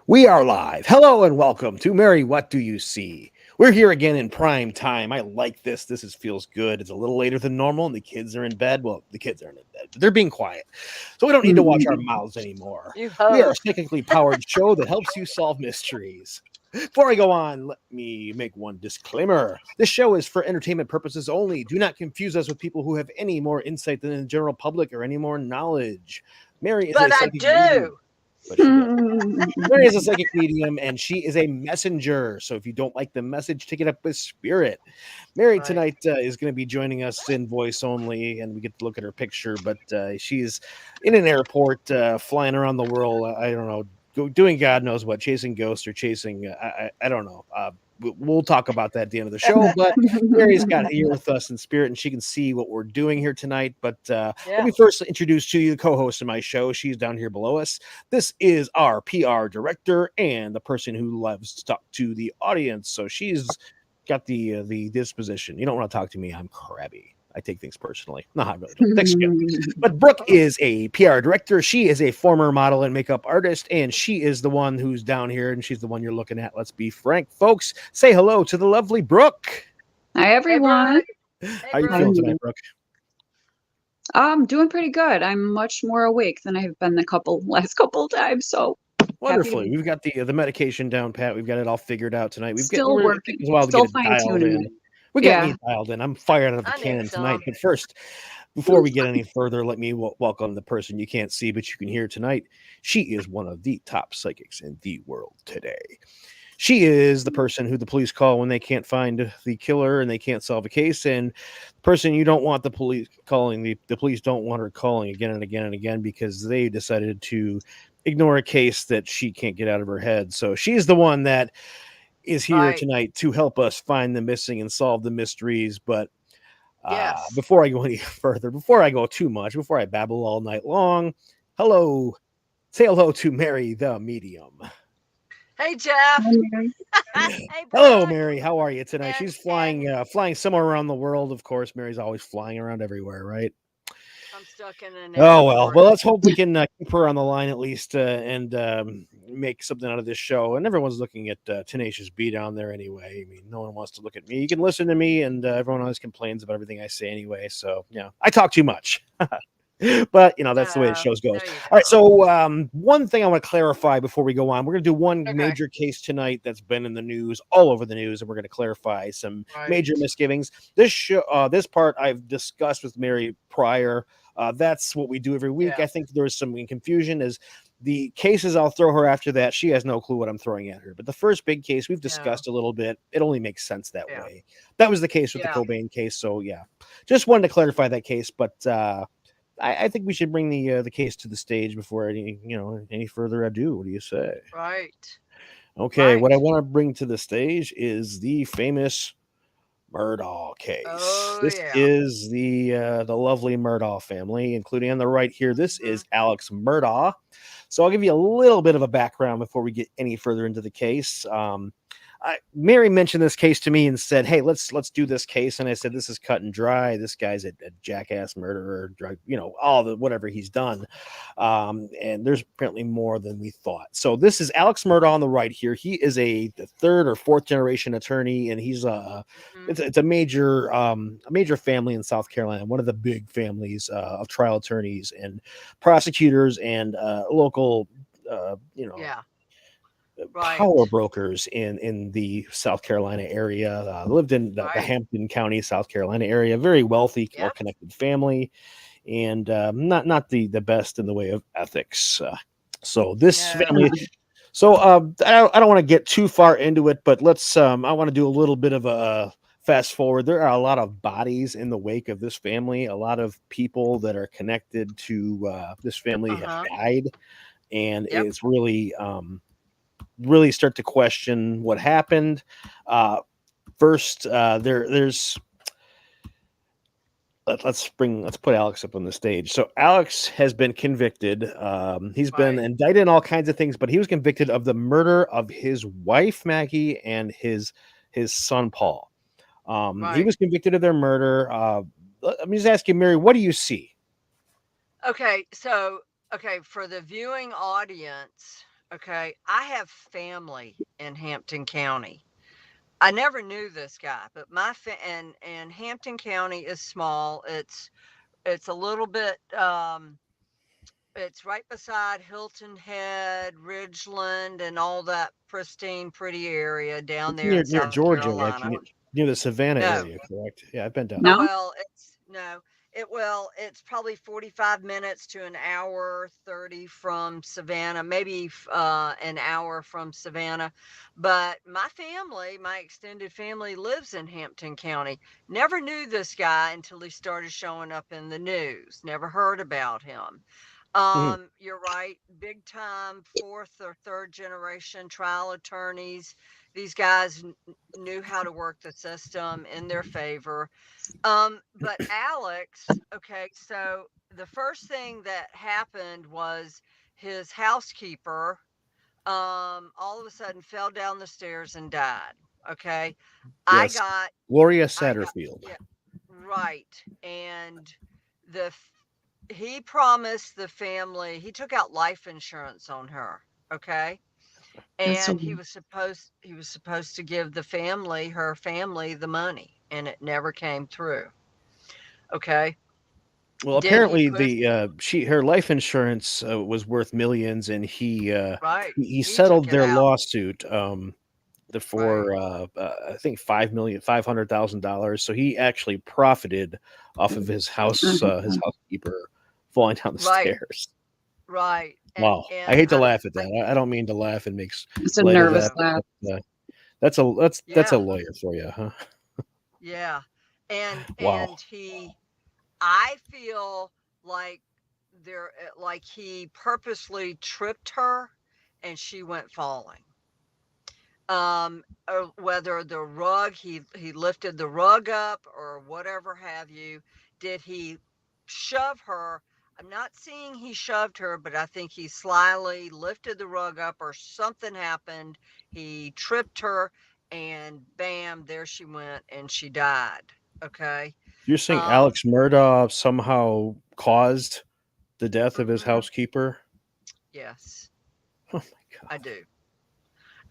We are live. Hello and welcome to Mary, What Do You See? We're here again in prime time. I like this. Feels good. It's a little later than normal and the kids are in bed. Well, the kids aren't in bed, but they're being quiet. So we don't need to watch our mouths anymore. You We are a hope. psychically powered show that helps you solve mysteries. Before I go on, let me make one disclaimer. This show is for entertainment purposes only. Do not confuse us with people who have any more insight than the general public or any more knowledge. Mary is a But I psychic medium, do. but she does. Mary is a psychic medium, and she is a messenger. So if you don't like the message, take it up with spirit. Mary Right. tonight is going to be joining us in voice only, and we get to look at her picture. But she's in an airport, flying around the world. I don't know, doing God knows what, chasing ghosts or chasing. I don't know. We'll talk about that at the end of the show. But Mary's got here with us in spirit, and she can see what we're doing here tonight. But let Yeah. me first introduce to you the co-host of my show. She's down here below us. This is our PR director and the person who loves to talk to the audience. So she's got the disposition. You don't want to talk to me. I'm crabby. I take things personally. No, I really don't. Thanks, Jim. But Brooke is a PR director. She is a former model and makeup artist, and she is the one who's down here, and she's the one you're looking at. Let's be frank, folks. Say hello to the lovely Brooke. Hi, everyone. How you feeling tonight, Brooke? I'm doing pretty good. I'm much more awake than I've been the last couple times. So Wonderfully, we've got the medication down pat. We've got it all figured out tonight. We've still working. As well to Still get it dialed fine-tuning in. it. We got me dialed in. I'm fired out of the I need cannon some. tonight. But first, before we get any further, let me welcome the person you can't see, but you can hear tonight. She is one of the top psychics in the world today. She is the person who the police call when they can't find the killer and they can't solve a case. And the person you don't want the police calling, the police don't want her calling again and again and again because they decided to ignore a case that she can't get out of her head. So she's the one that is here Right. tonight to help us find the missing and solve the mysteries. But Yes. before I go any further, before I go too much, before I babble all night long, say hello to Mary the medium. Hey, Jeff. Hi, Hey, Hello, Brooke. Mary. How are you tonight? And- She's flying somewhere around the world. Of course, Mary's always flying around everywhere, right? I'm stuck in an Oh well. airport. Well, let's hope we can keep her on the line at least and make something out of this show. And everyone's looking at Tenacious B down there anyway. I mean, no one wants to look at me. You can listen to me, and everyone always complains about everything I say anyway. So yeah, I talk too much. But that's the way the shows goes. There you All right, go. so one thing I want to clarify before we go on, we're going to do one Okay. major case tonight that's been in the news, all over the news, and we're going to clarify some major Right. misgivings. This part I've discussed with Mary prior. That's what we do every week. Yeah. I think there was some confusion as the cases I'll throw her after that. She has no clue what I'm throwing at her. But the first big case we've discussed a little bit. It only makes sense that Yeah. way. That was the case with the Yeah. Cobain case. So yeah, just wanted to clarify that case. But I think we should bring the case to the stage before any further ado. What do you say? Right. Okay, what I Right. want to bring to the stage is the famous Murdaugh case. Oh, This yeah. is the lovely Murdaugh family, including on the right here. This is Alex Murdaugh. So I'll give you a little bit of a background before we get any further into the case. Mary mentioned this case to me and said, "Hey, let's do this case." And I said, "This is cut and dry. This guy's a jackass murderer, all the whatever he's done." And there's apparently more than we thought. So this is Alex Murdaugh on the right here. He is the third or fourth generation attorney, and he's it's a major family in South Carolina, one of the big families of trial attorneys and prosecutors and local, Yeah. power Right. brokers in the South Carolina area. Lived in the Right. Hampton County, South Carolina area. Very wealthy, Yep. well-connected family, and not the best in the way of ethics. So this No. family. So I don't want to get too far into it, but let's. I want to do a little bit of a fast forward. There are a lot of bodies in the wake of this family. A lot of people that are connected to this family have died, and Yep. it's really start to question what happened. First, there's let's put Alex up on the stage. So Alex has been convicted. He's been Right. indicted in all kinds of things, but he was convicted of the murder of his wife Maggie and his son Paul. He Right. was convicted of their murder. Let me just ask you, Mary, what do you see? Okay. So, for the viewing audience, Okay, I have family in Hampton County. I never knew this guy, but and Hampton County is small. It's a little bit it's right beside Hilton Head, Ridgeland, and all that pristine, pretty area down It's there in near South Georgia, like Carolina. near the Savannah No, area, correct? Yeah, I've been down oh, there. No? well, it's no. It's probably 45 minutes to an hour 30 from Savannah, maybe an hour from Savannah. But my extended family lives in Hampton County. Never knew this guy until he started showing up in the news. Never heard about him. Mhm. You're right. Big time fourth or third generation trial attorneys. These guys knew how to work the system in their favor. But Alex, okay, so the first thing that happened was his housekeeper, all of a sudden fell down the stairs and died. Okay. I Yes, got, Gloria I got, Satterfield. yeah, right. And the, he promised the family, he took out life insurance on her. Okay. That's so And he was supposed to give her family the money, and it never came through. Okay. Well, Did he apparently put her life insurance was worth millions, and right? he He took settled it their out. lawsuit Right. for I think $5,500,000. So he actually profited off of his Mhm. housekeeper falling down the Right. stairs. Right. And Wow, I and hate to laugh at I that. I don't mean to laugh and make It's a light of nervous that. no. laugh. But, that's a Yeah. lawyer for you, huh? Yeah. Wow. And I feel like like he purposely tripped her and she went falling. Whether the rug he lifted the rug up or whatever have you, did he shove her? I'm not seeing he shoved her, but I think he slyly lifted the rug up or something happened. He tripped her and bam, there she went and she died. Okay. You're saying Um, Alex Murdaugh somehow caused the death of his mhm, housekeeper? yes, Oh my I god. do.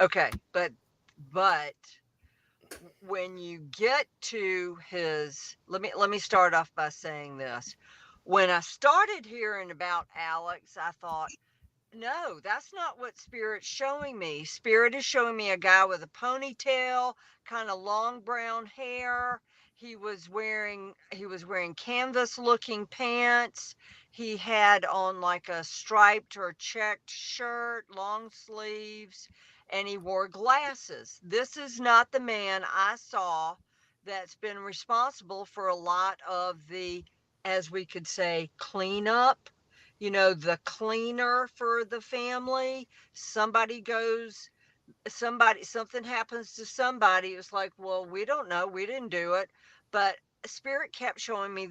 Okay, but when you get to his, let me start off by saying this. When I started hearing about Alex, I thought, no, that's not what Spirit's showing me. Spirit is showing me a guy with a ponytail, kind of long brown hair. He was wearing canvas looking pants. He had on like a striped or checked shirt, long sleeves, and he wore glasses. This is not the man I saw that's been responsible for a lot of the, as we could say, cleanup, the cleaner for the family. Somebody goes, something happens to somebody. It's like, well, we don't know. We didn't do it. But Spirit kept showing me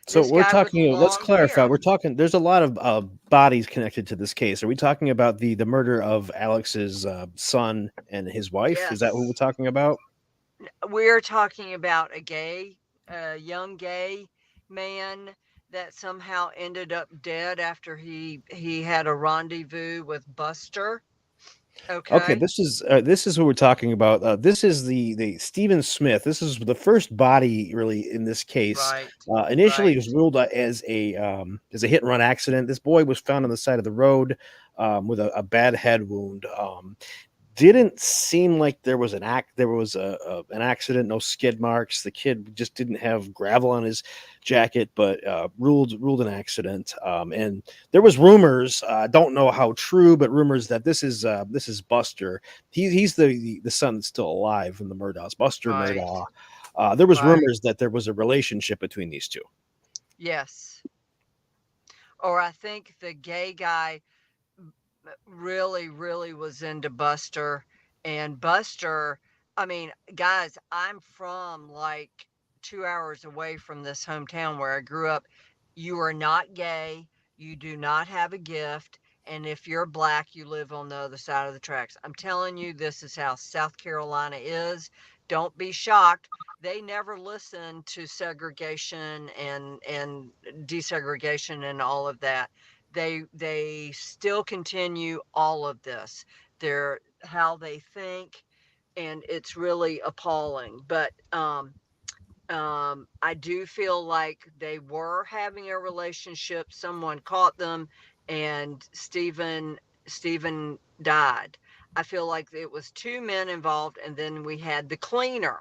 So this we're guy with talking. Let's long clarify. hair. We're talking. There's a lot of bodies connected to this case. Are we talking about the murder of Alex's son and his wife? Is that what we're Yes. talking about? We're talking about a young gay man that somehow ended up dead after he had a rendezvous with Buster. Okay, Okay. this is who we're talking about. This is the Stephen Smith. This is the first body really in this case. Right. Initially, it was Right. ruled as a hit and run accident. This boy was found on the side of the road with a bad head wound. Didn't seem like there was an accident, no skid marks. The kid just didn't have gravel on his jacket, but ruled an accident. And there was rumors, don't know how true, but rumors that this is Buster. He's the son that's still alive in the Murdaughs, Buster Right. Murdaugh. There was Right. rumors that there was a relationship between these two. Yes. Or I think the gay guy really, really was into Buster. And Buster, I mean, guys, I'm from like 2 hours away from this hometown where I grew up. You are not gay. You do not have a gift. And if you're black, you live on the other side of the tracks. I'm telling you, this is how South Carolina is. Don't be shocked. They never listen to segregation and desegregation and all of that. They still continue all of this. They're how they think, and it's really appalling. But I do feel like they were having a relationship. Someone caught them, and Stephen died. I feel like it was two men involved, and then we had the cleaner.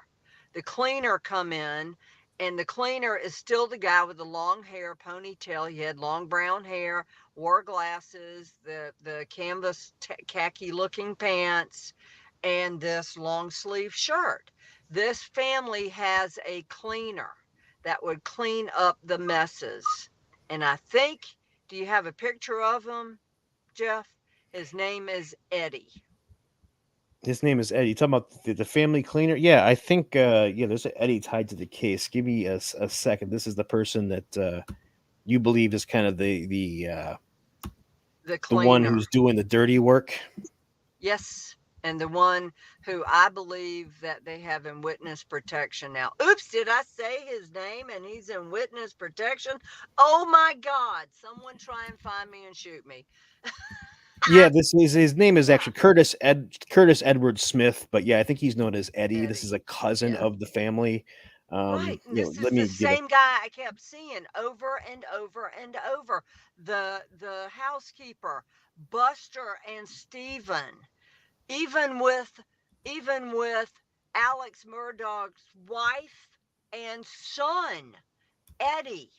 The cleaner come in, and the cleaner is still the guy with the long hair, ponytail. He had long brown hair, wore glasses, the canvas khaki looking pants, and this long sleeve shirt. This family has a cleaner that would clean up the messes. And I think, do you have a picture of him, Jeff? His name is Eddie. His name is Eddie. You talking about the family cleaner? Yeah, I think yeah, there's an Eddie tied to the case. Give me a second. This is the person that you believe is kind of The the one cleaner. who's doing the dirty work. Yes. And the one who I believe that they have in witness protection now. Oops, did I say his name and he's in witness protection? Oh my God. Someone try and find me and shoot me. Yeah, this is his name is actually Curtis Edward Smith, but yeah, I think he's known as Eddie. This is Eddie. a cousin Yeah. of the family. Right. And this Let is the me get a same guy I kept seeing over and over and over. The housekeeper, Buster and Steven, even with even with Alex Murdaugh's wife and son, Eddie.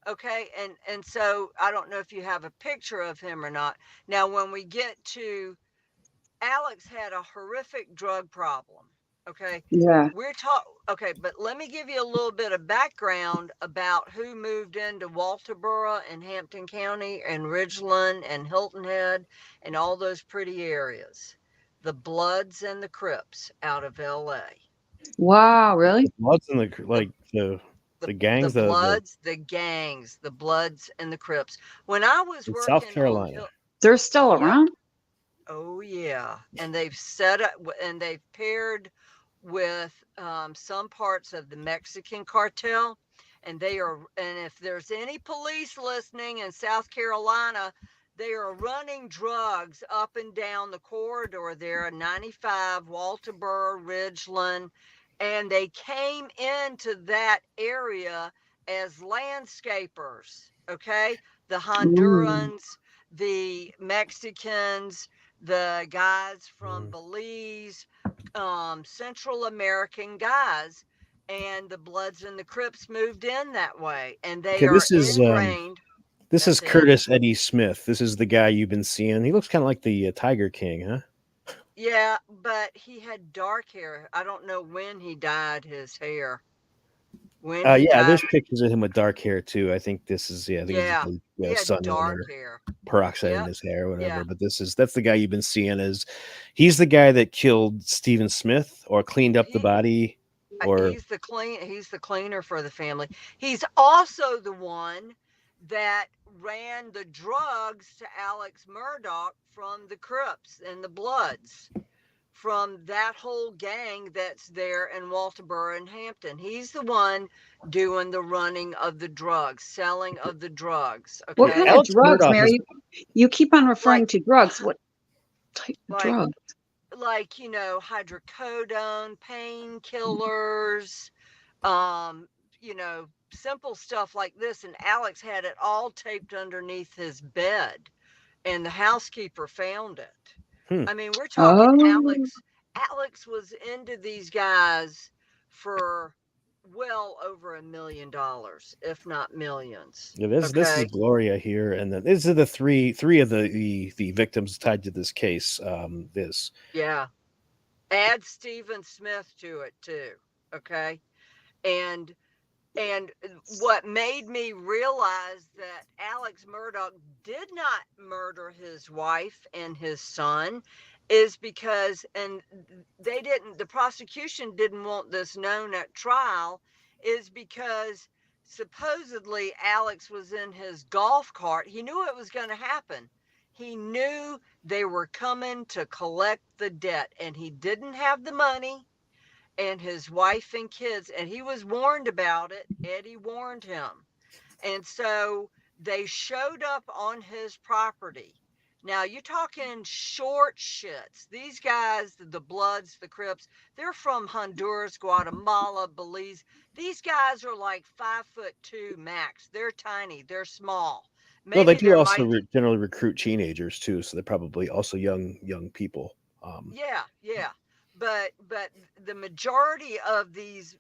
Okay, and so I don't know if you have a picture of him or not. Now when we get to Alex had a horrific drug problem. Okay. Yeah. Okay, but let me give you a little bit of background about who moved into Walterboro and Hampton County and Ridgeland and Hilton Head and all those pretty areas. The Bloods and the Crips out of LA. Wow, really? Bloods and the The like the the gangs, the Bloods, the gangs, the Bloods and the Crips. When I was in South working on Carolina. Hill, They're still yep. around? Oh yeah, and they've set up and they've paired with some parts of the Mexican cartel, and they are. And if there's any police listening in South Carolina, they are running drugs up and down the corridor there, 95, Walterboro, Ridgeland, and they came into that area as landscapers. Okay, the Mm. Hondurans, the Mexicans, the guys from Mm. Belize, Central American guys, and the Bloods and the Crips moved in that way, and they Okay, are ingrained. this is That's Eddie. Curtis Eddie Smith. This is the guy you've been seeing. He looks kind of like the Tiger King, huh? Yeah, but he had dark hair. I don't know when he dyed his hair. When he Yeah, there's dyed, pictures of him with dark hair too. I think this is I think he's yeah, he the had sun dark or hair. peroxide in Yep, his hair or whatever. yeah. But that's the guy you've been seeing as he's the guy that killed Stephen Smith or cleaned up the He body or he's the cleaner for the family. He's also the one that ran the drugs to Alex Murdaugh from the Crips and the Bloods, from that whole gang that's there in Walterboro and Hampton. He's the one doing the running of the drugs, selling of the drugs. What well, kind Okay. of Alex drugs, Murdaugh has Mary? You keep on referring Like to drugs. What type of like drug? hydrocodone, painkillers, um, simple stuff like this. And Alex had it all taped underneath his bed, and the housekeeper found it. hmm. I mean, we're talking Oh, Alex. Alex was into these guys for well over $1 million, if not millions. Yeah, this is Okay. Gloria here, and then these are the three of the victims tied to this case. This Yeah. Add Stephen Smith to it too. Okay. And And what made me realize that Alex Murdaugh did not murder his wife and his son is because, and the prosecution didn't want this known at trial, is because supposedly Alex was in his golf cart. He knew it was going to happen. He knew they were coming to collect the debt, and he didn't have the money, and his wife and kids, and he was warned about it. Eddie warned him. And so They showed up on his property. Now you're talking short shits. These guys, the Bloods, the Crips, they're from Honduras, Guatemala, Belize. These guys are like 5'2" max. They're tiny. They're small. No, they Maybe do there also might generally recruit teenagers too, so they're probably also young people. Yeah, yeah. But the majority of these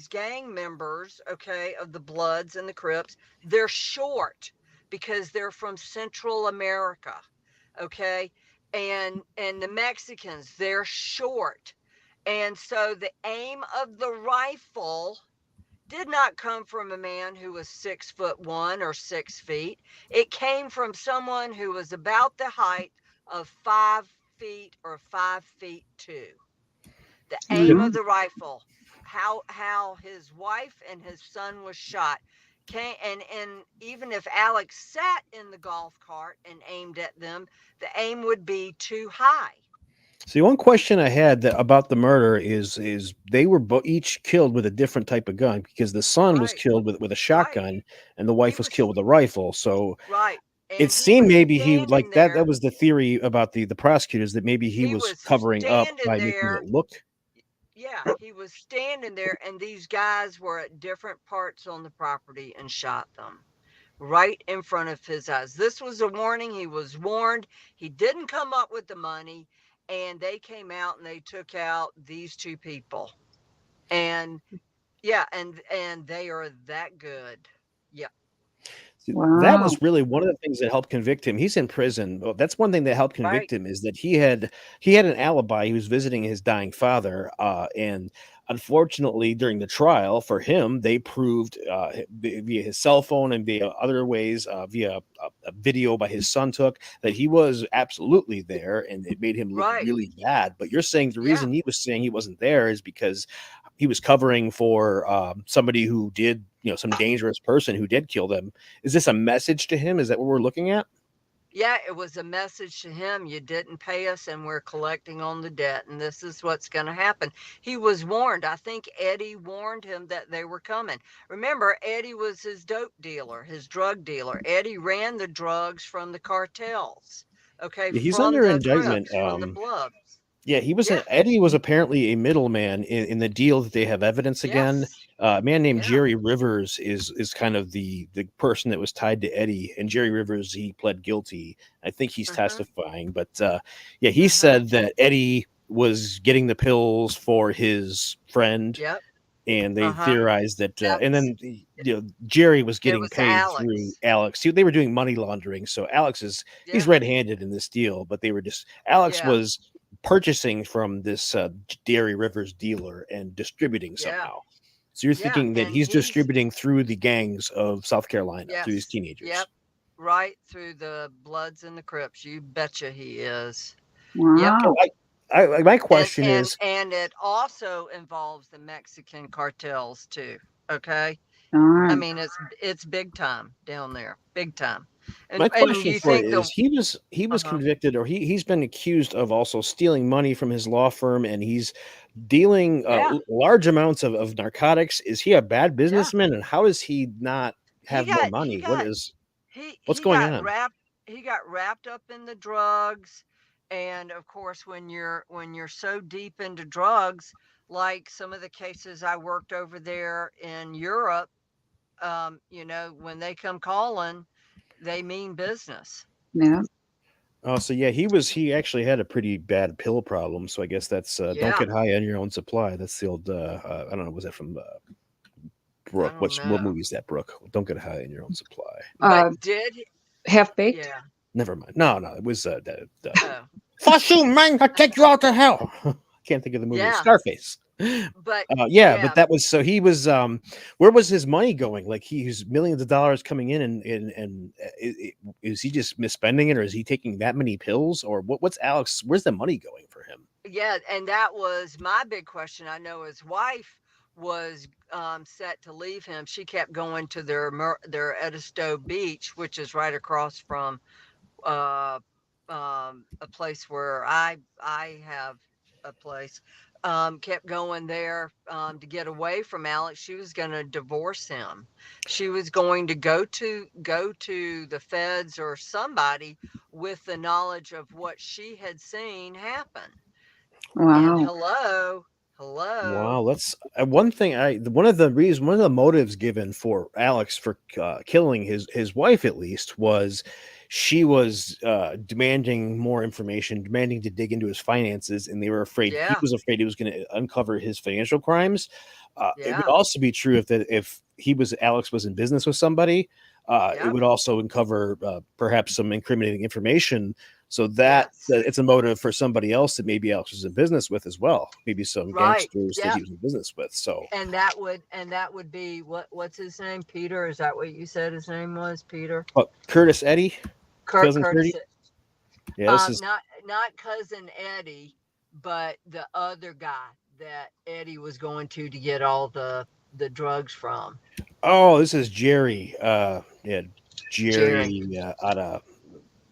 gang members, okay, of the Bloods and the Crips, they're short because they're from Central America, okay? And the Mexicans, they're short. And so the aim of the rifle did not come from a man who was 6'1" or 6 feet. It came from someone who was about the height of 5 feet or 5 feet two. The aim of Mm. the rifle, how his wife and his son was shot. And even if Alex sat in the golf cart and aimed at them, the aim would be too high. See, one question I had about the murder is they were each killed with a different type of gun because the son was Right, killed with a right. shotgun and the He wife was was killed with a rifle. So right, it and he seemed was maybe he standing like that. That there. was the theory about the prosecutors that maybe he He was was covering up standing by making it there. look. Yeah, he was standing there, and these guys were at different parts on the property and shot them right in front of his eyes. This was a warning. He was warned. He didn't come up with the money, and they came out and they took out these two people. And yeah, and they are that good. Yeah, See, that Wow. was really one of the things that helped convict him. He's in prison. Well, that's one thing that helped right, convict him is that he had an alibi. He was visiting his dying father, and unfortunately, during the trial for him, they proved via his cell phone and via other ways, via a video by his son took that he was absolutely there, and it made him look right. really bad. But you're saying the Yeah. reason he was saying he wasn't there is because he was covering for somebody who did, some dangerous person who did kill them. Is this a message to him? Is that what we're looking at? Yeah, it was a message to him. You didn't pay us, and we're collecting on the debt, and this is what's going to happen. He was warned. I think Eddie warned him that they were coming. Remember, Eddie was his dope dealer, his drug dealer. Eddie ran the drugs from the cartels, okay, Yeah, he's from under the indictment. Crips, from the Bloods. Yeah, Yeah. Eddie was apparently a middleman in the deal that they have evidence again. Yes. A man named Yeah. Jerry Rivers is kind of the person that was tied to Eddie, and Jerry Rivers he pled guilty. I think he's Uh-huh. testifying, but yeah, he Uh-huh. said that Eddie was getting the pills for his friend, Yep. and they Uh-huh. theorized that, and That's then Jerry was it getting was paid through Alex. Alex. They were doing money laundering, so Alex he's Yeah. red-handed in this deal, but they were just Alex Yeah. was purchasing from this Dairy Rivers dealer and distributing Yeah. somehow. So you're Yeah. thinking that And he's he's distributing through the gangs of South Carolina, through these yes. teenagers. Yep. Right through the Bloods and the Crips. You betcha he is. Yep. Okay, Wow. my And question and is, and it also involves the Mexican cartels too. Okay. I Darn. mean, it's big time down there, big time. my And question you for you think the is he was uh-huh. convicted, or he's been accused of also stealing money from his law firm, and he's dealing Yeah, large amounts of narcotics. Is he a bad yeah. businessman, and how does he not He have more got he money? got he What's he going got on? wrapped he got wrapped up in the drugs. And of course, when you're so deep into drugs, like some of the cases I worked over there in Europe, when they come calling, they mean business. Yeah. Oh, so yeah, he actually had a pretty bad pill problem. So I guess that's don't Yeah, get high on your own supply. That's the old I don't know, was that from I Brooke? don't What know, movie is that, Brooke? Don't get high on your own supply. Uh, but did he- Half baked. yeah. Never mind. No, it was Oh, Fuck you, man! I take you out to hell. I can't think of the movie. yeah, Scarface. but Yeah, but yeah, that was so he was. Where was his money going? Like he's millions of dollars coming in, and is he just misspending it, or is he taking that many pills, or what's Alex? Where's the money going for him? yeah, and that was my big question. I know his wife was set to leave him. She kept going to their Edisto Beach, which is right across from uh, a place where I have a place. kept going there to get away from Alex. She was going to divorce him. She was going to go to the feds or somebody with the knowledge of what she had seen happen. And Wow. hello, Wow, that's one thing. One of the reasons, one of the motives given for Alex for killing his wife, at least, was she was demanding more information, demanding to dig into his finances, and they were afraid he yeah, was afraid he was going to uncover his financial crimes. It would yeah, also be true if Alex was in business with somebody, it yep, would also uncover perhaps some incriminating information, so yes, that it's a motive for somebody else that maybe Alex was in business with as well. Maybe some right, gangsters that yep. he was in business with. So, And that would be what's his name? Peter? Is that what you said his name was? Peter? Curtis Eddy, cousin Curtis. Curdy. Yeah, this is. Not cousin Eddie, but the other guy that Eddie was going to get all the drugs from. Oh, this is Jerry. Yeah, Jerry. Jerry out of.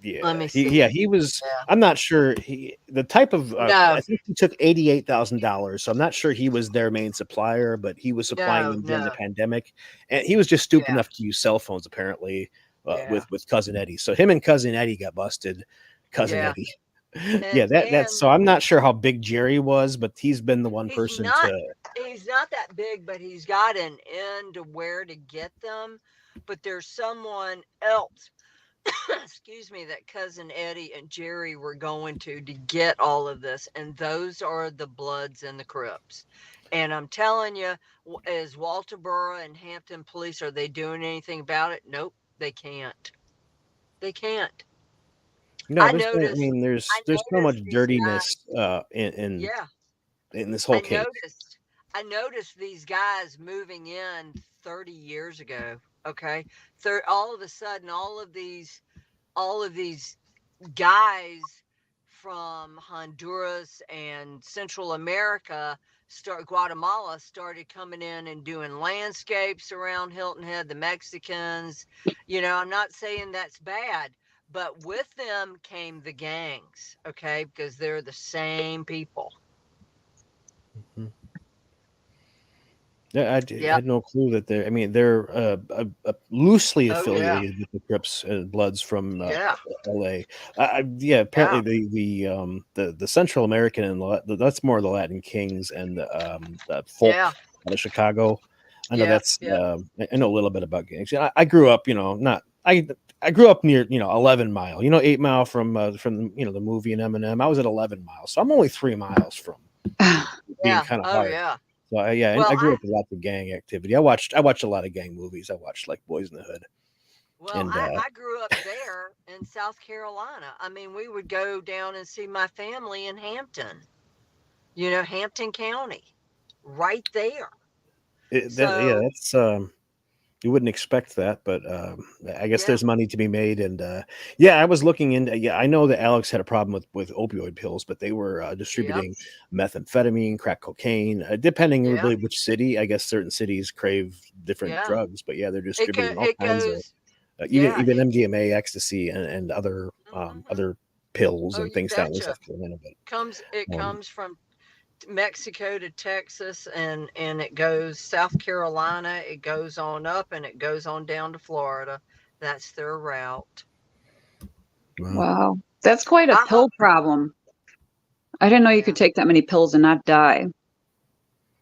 Let Yeah, me see. he was. Yeah. I'm not sure the type of. No, I think he took $88,000. So I'm not sure he was their main supplier, but he was supplying no, them during the no. pandemic, and he was just stupid Yeah, enough to use cell phones apparently yeah, with cousin Eddie. So him and cousin Eddie got busted. Cousin yeah. Eddie. And Yeah, that's so and I'm not sure how big Jerry was, but he's been the one he's person not to. he's not that big, but he's got an end to where to get them. But there's someone else, excuse me, that cousin Eddie and Jerry were going to get all of this, and those are the Bloods and the Crips. And I'm telling you, is Walterboro and Hampton police, are they doing anything about it? Nope, they can't. They can't. No, I there's no. I noticed. mean, I there's so much noticed these guys. dirtiness Yeah, in this I whole case. noticed. I noticed these guys moving in 30 years ago. Okay, all of a sudden, all of these guys from Honduras and Central America, Guatemala, started coming in and doing landscapes around Hilton Head. The Mexicans, I'm not saying that's bad, but with them came the gangs, okay, because they're the same people. Mhm. Yeah, Yep. had no clue that they're. I mean, they're loosely Oh yeah. affiliated with the Crips and Bloods from Yeah. L.A. Yeah, apparently Yeah. the Central American and that's more the Latin Kings and the folk Yeah. out of Chicago. I know Yeah. that's. Yeah. I know a little bit about gangs. I grew up, not I grew up near 11 Mile. 8 Mile from the movie and Eminem. I was at 11 Mile, so I'm only 3 miles from being Yeah. kind of Oh hard. yeah. So yeah, and Well, I grew I up with lots of gang activity. I watched a lot of gang movies. I watched like Boys in the Hood, Well, and I grew up there in South Carolina. I mean, we would go down and see my family in Hampton, Hampton County, right there. yeah, So, that's you wouldn't expect that, but I guess yeah, there's money to be made. And yeah, I was looking into. Yeah, I know that Alex had a problem with opioid pills, but they were yep, distributing methamphetamine, crack cocaine, depending on yeah, really which city. I guess certain cities crave different yeah. drugs, but yeah, they're It go, distributing all it kinds of goes, even yeah. even MDMA, ecstasy, and Mhm. other pills Oh, and you things down in betcha. South Carolina. It But comes from Mexico to Texas, and it goes South Carolina. It goes on up, and it goes on down to Florida. That's their route. wow. Wow. That's quite a I hope. pill problem. I didn't know you could Yeah. take that many pills and not die.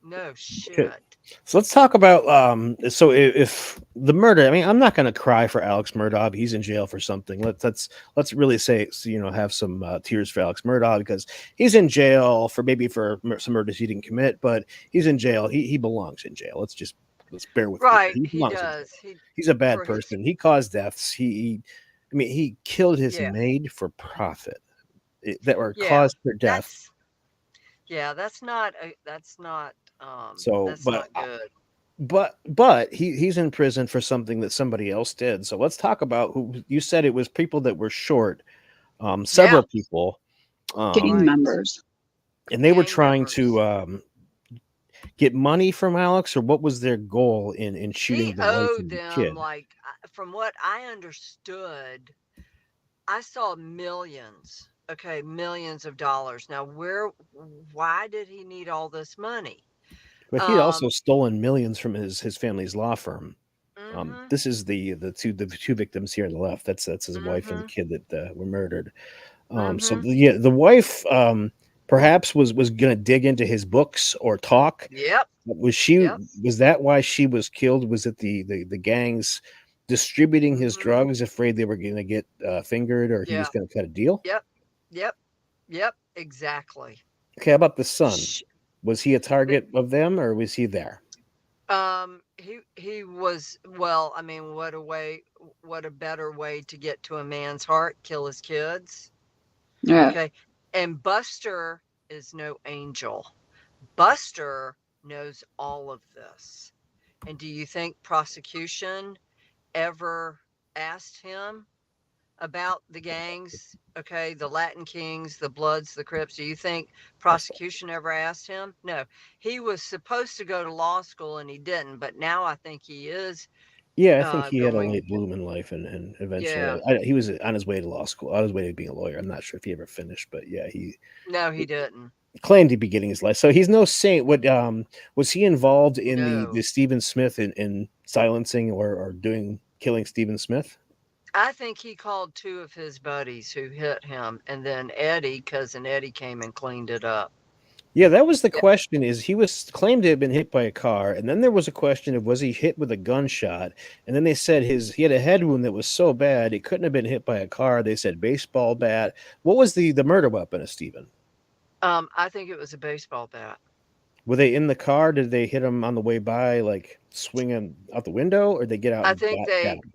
No Okay. shit. So let's talk about so if the murder, I mean, I'm not going to cry for Alex Murdaugh. He's in jail for something. Let's really say, have some tears for Alex Murdaugh, because he's in jail for maybe for some murders he didn't commit, but he's in jail. He belongs in jail. Let's bear with me here. Right, He he belongs in jail. does. He He's a bad for his person. He caused deaths. I mean, he killed his yeah. maid for profit. That were Yeah. caused her death. That's yeah, So, that's not good. but he's in prison for something that somebody else did. So let's talk about who you said it was people that were short, Yeah, several people, Gang um, right. members. and they were Gang trying members. to get money from Alex, or what was their goal in He shooting the wife owed and the them, kid? like, from what I understood, I saw millions. Okay, millions of dollars. Now, why did he need all this money? But he had also Um, stolen millions from his family's law firm. mm-hmm, This is the two victims here on the left. That's his wife and mm-hmm, kid that were murdered. So mm-hmm. the wife perhaps was gonna dig into his books or talk. Yep, Was she yep, was that why she was killed? Was it the gangs distributing his mm-hmm, drugs, afraid they were gonna get fingered or he was yeah, gonna cut a deal? yep, yep, yep, exactly. Okay, how about the son? Sh- Was he a the- target of them or was he there? he was, well, I mean, what a better way to get to a man's heart, kill his kids. Yeah. Okay. And Buster is no angel. Buster knows all of this. And do you think prosecution ever asked him about the gangs? Okay, the Latin Kings, the Bloods, the Crips. Do you think prosecution ever asked him? No. He was supposed to go to law school and he didn't, but now I think he is Yeah, I think he had a going. late bloom in life, and eventually Yeah. he was on his way to law school, on his way to being a lawyer. I'm not sure if he ever finished, but yeah, No, he he didn't. claimed to be getting his life. So he's no saint. What was he involved in the No. Stephen Smith in silencing or doing killing Stephen Smith? I think he called two of his buddies who hit him, and then Eddie, cousin Eddie, came and cleaned it up. Yeah, that was the Yeah. question. Is he was claimed to have been hit by a car, and then there was a question of was he hit with a gunshot, and then they said he had a head wound that was so bad it couldn't have been hit by a car. They said baseball bat. What was the murder weapon of Stephen? I think it was a baseball bat. Were they in the car? Did they hit him on the way by, like swinging out the window, or they get out I and think got they. him?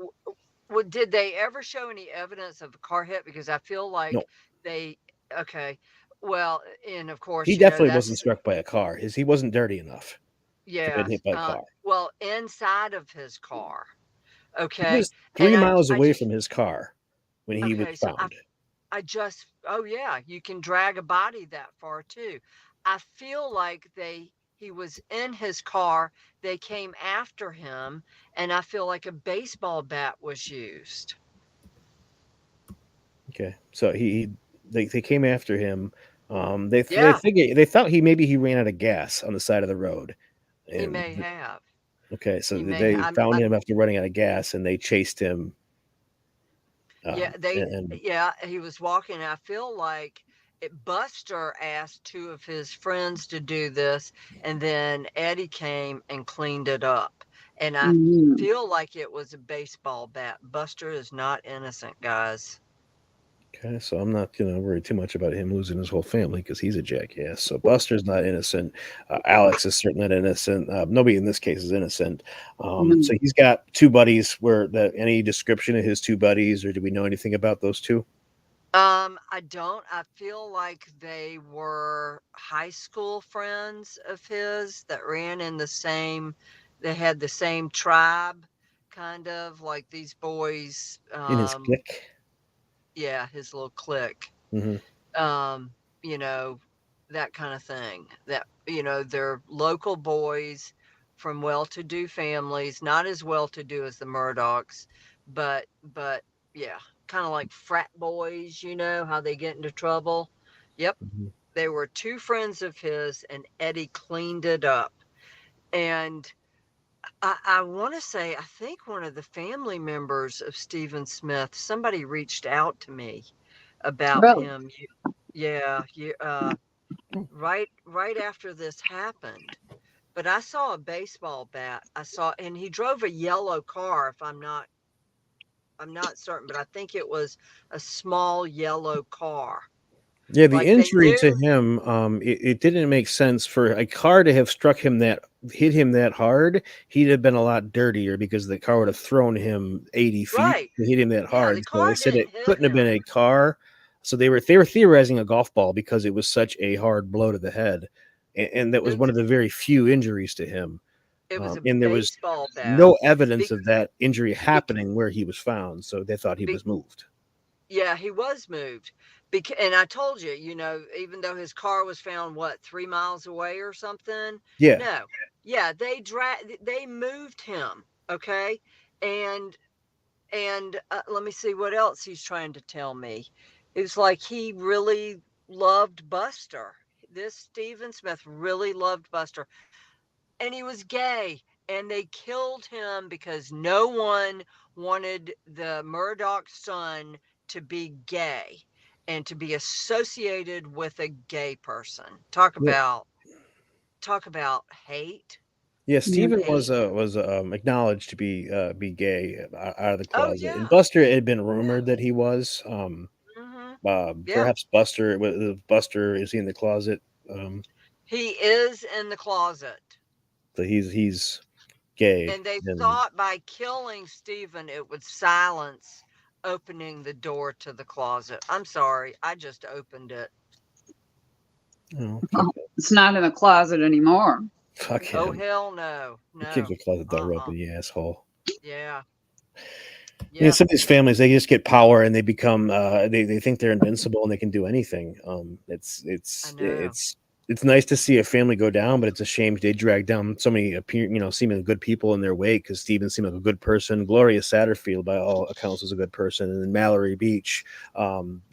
Did they ever show any evidence of a car hit? Because I feel No, like they. Okay, well, and of he course, definitely wasn't that's, struck by a car. He wasn't dirty enough to have yeah. been hit by a car. Well, inside of his car. He Okay, was and 3 miles I away just from his car when he was okay. So found. I just, oh yeah, you can drag a body that far too. I feel like he was in his car, they came after him, and I feel like a baseball bat was used. Okay, so they came after him. They Yeah, figured they thought he ran out of gas on the side of the road, he and may have. okay, so He may they have. found him after running out of gas, and they chased him. Yeah, And yeah, he was walking. I feel like Buster asked two of his friends to do this, and then Eddie came and cleaned it up. And I Mhm. feel like it was a baseball bat. Buster is not innocent, guys. okay, so I'm not gonna worry too much about him losing his whole family because he's a jackass. So Buster's not innocent. Alex is certainly not innocent. Nobody in this case is innocent. So Mhm. he's got two buddies. Any description of his two buddies, or do we know anything about those two? I don't. I feel like they were high school friends of his that ran in the same, they had the same tribe, kind of like these boys. In his clique? Yeah, his little clique. Hmm. um, you know, that kind of thing. That, they're local boys from well-to-do families, not as well-to-do as the Murdaughs, but yeah, kind of like frat boys, how they get into trouble. Yep, Hmm. they were two friends of his, and Eddie cleaned it up. And I want to say, I think one of the family members of Stephen Smith, somebody reached out to me about Really? him. Yeah, right after this happened. But I saw a baseball bat. And he drove a yellow car. If I'm not certain, but I think it was a small yellow car. Yeah, the Like they injury to knew, him, it didn't make sense for a car to have hit him that hard. He'd have been a lot dirtier because the car would have thrown him 80 feet right? to hit him that Yeah, the hard. So they car said didn't it hit couldn't have been him. a car. So they were theorizing a golf ball because it was such a hard blow to the head, and that was It one was of the very few injuries to him. it was a And there was baseball bat. no evidence Be, of that injury be, happening where he was found, so they thought he be, was moved. yeah, he was moved. And I told you, even though his car was found, what, 3 miles away or something? Yeah. No. Yeah, they moved him. Okay. And let me see what else he's trying to tell me. It's like he really loved Buster. This Stephen Smith really loved Buster. And he was gay. And they killed him because no one wanted the Murdaugh son to be gay and to be associated with a gay person. Yeah, Talk about hate. yeah. Yeah. Stephen Hate. was acknowledged to be gay out of the Oh closet, and yeah. Buster it had been Yeah. rumored that he was. Yeah. Perhaps Buster. Buster is he in the closet? Um, He is in the closet. so he's gay, And they and thought by killing Stephen, it would silence opening the door to the closet. I'm sorry, I just opened it. oh, fuck, Oh, it's not in the closet anymore. fuck Oh, him. hell no. He kicked No. the closet door Uh-uh. open, you asshole. Yeah. You know, Yep. some of these families they just get power and they become they think they're invincible and they can do anything. I know. It's nice to see a family go down, but it's a shame they drag down so many seeming good people in their wake. Because Steven seemed like a good person. Gloria Satterfield, by all accounts, was a good person, and then Mallory Beach.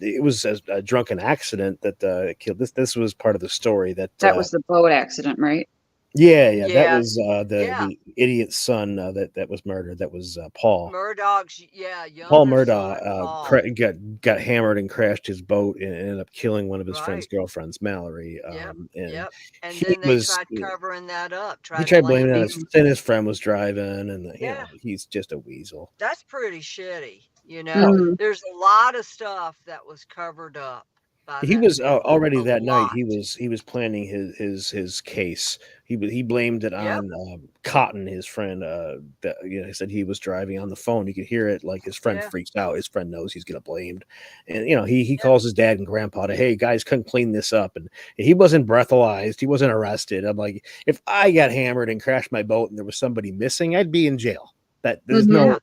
It was a drunken accident that killed. This was part of the story that That was the boat accident, right? yeah, that Yeah. was Yeah. the idiot's son that was murdered. That was Paul. Murdaugh's, yeah, Paul younger Murdaugh son, Paul. got hammered and crashed his boat and ended up killing one of his friend's Right. girlfriends, Mallory. Yep. And Yep. And he then they was tried covering that up, he tried to tried blaming it blame on him. his friend was driving, and Yeah. he's just a weasel. That's pretty shitty. Well, Mm. There's a lot of stuff that was covered up by he that was family. already A that night. lot. He was planning his case. He blamed it Yep. on Cotton, his friend. That he said he was driving on the phone. You could hear it like his friend Yeah. freaks out. His friend knows he's gonna blamed, and he Yep. calls his dad and grandpa to hey guys couldn't clean this up, and he wasn't breathalyzed. He wasn't arrested. I'm like if I got hammered and crashed my boat and there was somebody missing, I'd be in jail. That there's Hmm. no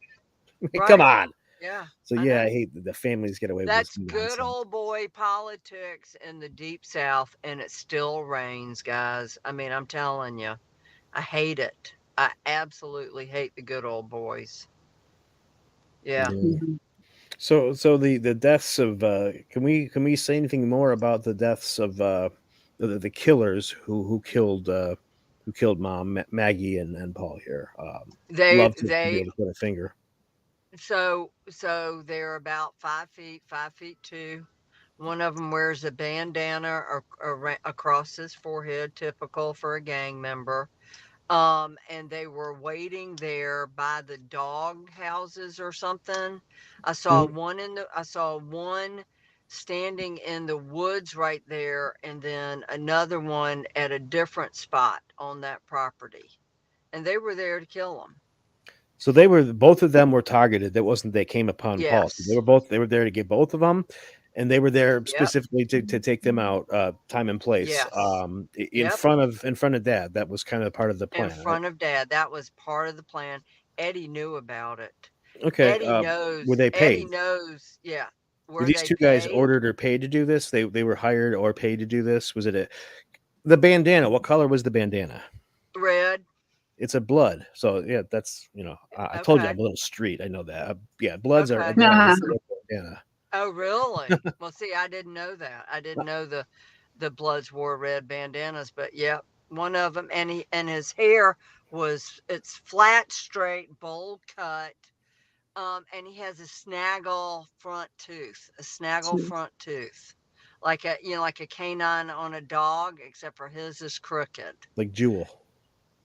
Yeah. come Right. on. Yeah. So I yeah, I know. hate that the families get away with this That's good nonsense. old boy politics in the deep south, and it still rains, guys. I mean, I'm telling you, I hate it. I absolutely hate the good old boys. Yeah. Yeah. Hmm. So the deaths of can we say anything more about the deaths of the killers who killed mom Maggie and Paul here? Love to be They able to put a finger. so they're about 5 feet, 5 feet two. One of them wears a bandana across his forehead, typical for a gang member. And they were waiting there by the dog houses or something. Mhm. I saw one standing in the woods right there, and then another one at a different spot on that property. And they were there to kill them. So they were both of them were targeted. That wasn't they came upon Paul. So Yes. they were there to get both of them, and they were there Yep. specifically to take them out. Time and place. Yes. Yep. In front of Dad. That was kind of part of the In plan, right? front of Dad. That was part of the plan. Eddie knew about it. Okay. Were they Eddie paid? knows. Yeah. Were Were these they two guys paid? ordered or paid to do this? They were hired or paid to do this? Was it the bandana? What color was the bandana? Red. It's a blood. So yeah, that's I told you Okay. I'm a little street. I know that. Yeah, bloods are Okay. blood. Uh-huh. That's the bandana. Oh, really? Well, see, I didn't know that. I didn't know the Bloods wore red bandanas, but yeah, one of them, and his hair it's flat, straight, bold cut. And he has a snaggle front tooth, like like a canine on a dog, except for his is crooked. Like Jewel.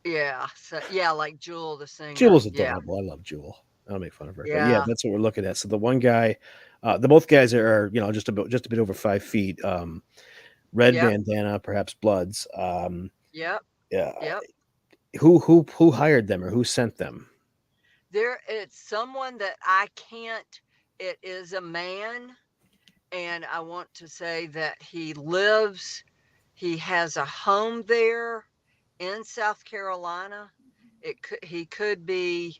Yeah. So yeah, like Jewel the singer. Jewel's Yeah. adorable. I love Jewel. I don't make fun of her, but yeah, Yeah. that's what we're looking at. So the one guy, the both guys are just a bit over 5 feet. Red Yep. bandana, perhaps bloods. Yep. Yeah, Yep. who hired them or who sent them? It's someone that I can't. It is a man, and I want to say that he has a home there in South Carolina. He could be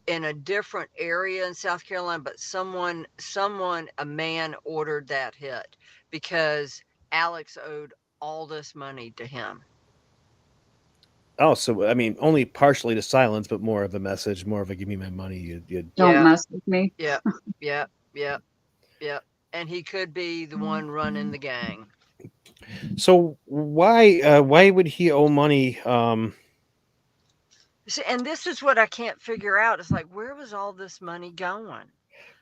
in a different area in South Carolina, but a man ordered that hit because Alex owed all this money to him. Oh, so I mean, only partially to silence, but more of a message, more of a "give me my money." You Don't Yep. mess with me. Yep. Yep. Yep. Yep. and he could be the one running the gang. So why would he owe money? And this is what I can't figure out. It's like, where was all this money going?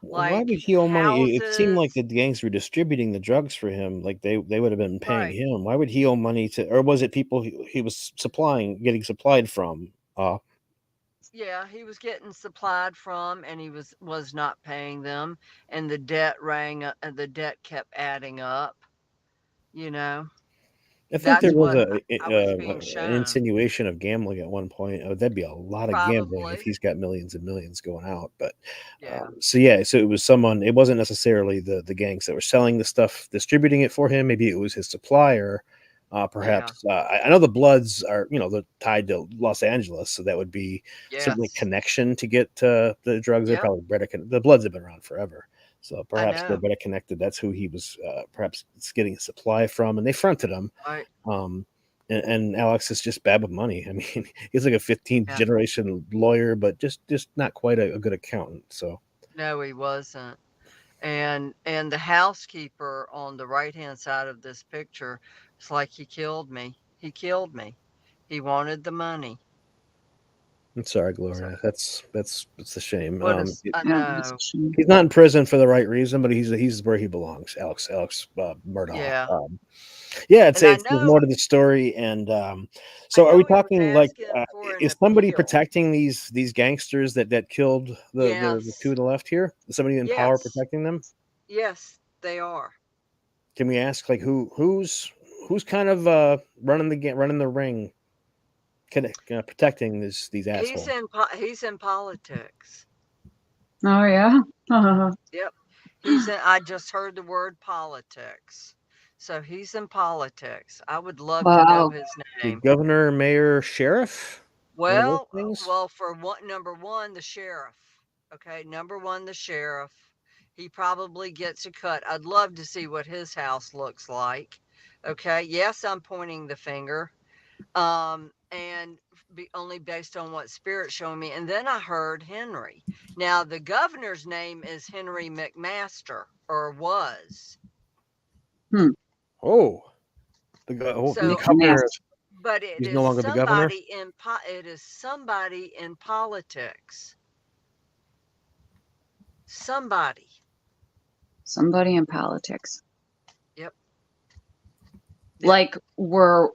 Why would Like he owe money? It seemed like houses, the gangs were distributing the drugs for him. Like they would have been paying right? him. Why would he owe money to, or was it people he was getting supplied from? Yeah, he was getting supplied from, and he was not paying them, and the debt and the debt kept adding up. You know, I think there that's was what I was being an shown. insinuation of gambling at one point. Oh, that'd be a lot of gambling if Probably, he's got millions and millions going out. But yeah, so yeah, so it was someone. It wasn't necessarily the gangs that were selling the stuff, distributing it for him. Maybe it was his supplier. yeah, Perhaps I know the Bloods are they're tied to Los Angeles, so that would be certainly yes, connection to get the drugs. They're yep, probably better. The Bloods have been around forever. So I perhaps they're know, better connected. That's who he was perhaps getting a supply from, and they fronted him. right, Um, and Alex is just bad with money. I mean, he's like a 15th yeah. generation lawyer, but just not quite a good accountant. So No, he wasn't. And the housekeeper on the right hand side of this picture, it's like he killed me. He killed me. He wanted the money. I'm sorry, So Gloria. That's a shame. what is I Yeah, that's know. a shame. He's not in prison for the right reason, but he's where he belongs. Alex Murdaugh. Yeah. Yeah, And I there's more know to the story. And I so, are we know he was talking like asking for an is somebody appeal. protecting these gangsters that killed the two Yes. to the left here? Is somebody in power Yes. protecting them? Yes, they are. Can we ask like who's kind of running the ring, protecting these assholes? He's in politics. Oh yeah. Yep. He's in I just heard the word politics. So he's in politics. I would love to know Wow. his The name. governor, mayor, sheriff, one of those things. Well, for one, number one, the sheriff. Okay, number one, the sheriff. He probably gets a cut. I'd love to see what his house looks like. Okay, yes, I'm pointing the finger. And only based on what spirit's showing me. And then I heard Henry. Now the governor's name is Henry McMaster, or was. Hmm. Oh, the So, governor. McMaster. but it He's no is longer the governor. somebody in politics. Somebody. Somebody in politics. Yep. Yep. Like where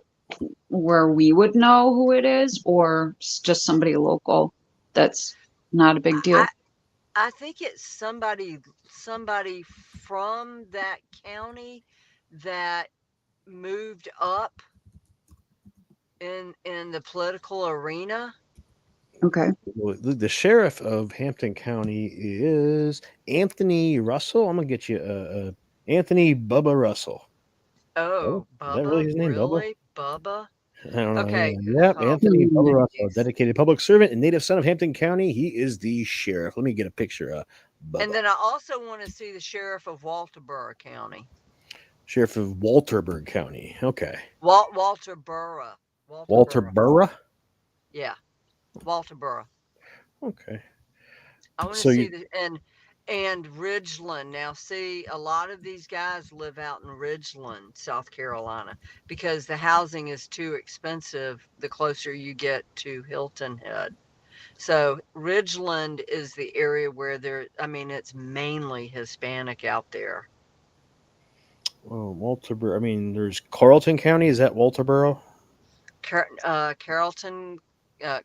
we would know who it is, or just somebody local that's not a big I deal. I think it's somebody from that county that moved up in the political arena. Okay. Well, the sheriff of Hampton County is Anthony Russell. I'm gonna get you Anthony Bubba Russell. Oh, Oh, is that really Bubba, his name, Bubba? really? Bubba? I don't know. Okay. Yep, Oh, Anthony Hmm. Bubba Russell, geez. dedicated public servant and native son of Hampton County. He is the sheriff. Let me get a picture of And Bubba. then I also want to see the sheriff of Walterboro County. Sheriff of Walterburg County. Okay. Walterboro. Walterboro. Walterboro. Yeah, Walterboro. Okay. I want to So see you the and Ridgeland. Now, see, a lot of these guys live out in Ridgeland, South Carolina, because the housing is too expensive the closer you get to Hilton Head. So Ridgeland is the area where I mean, it's mainly Hispanic out there. Walterboro. I mean, there's Carlton County. Is that Walterboro? Carrollton,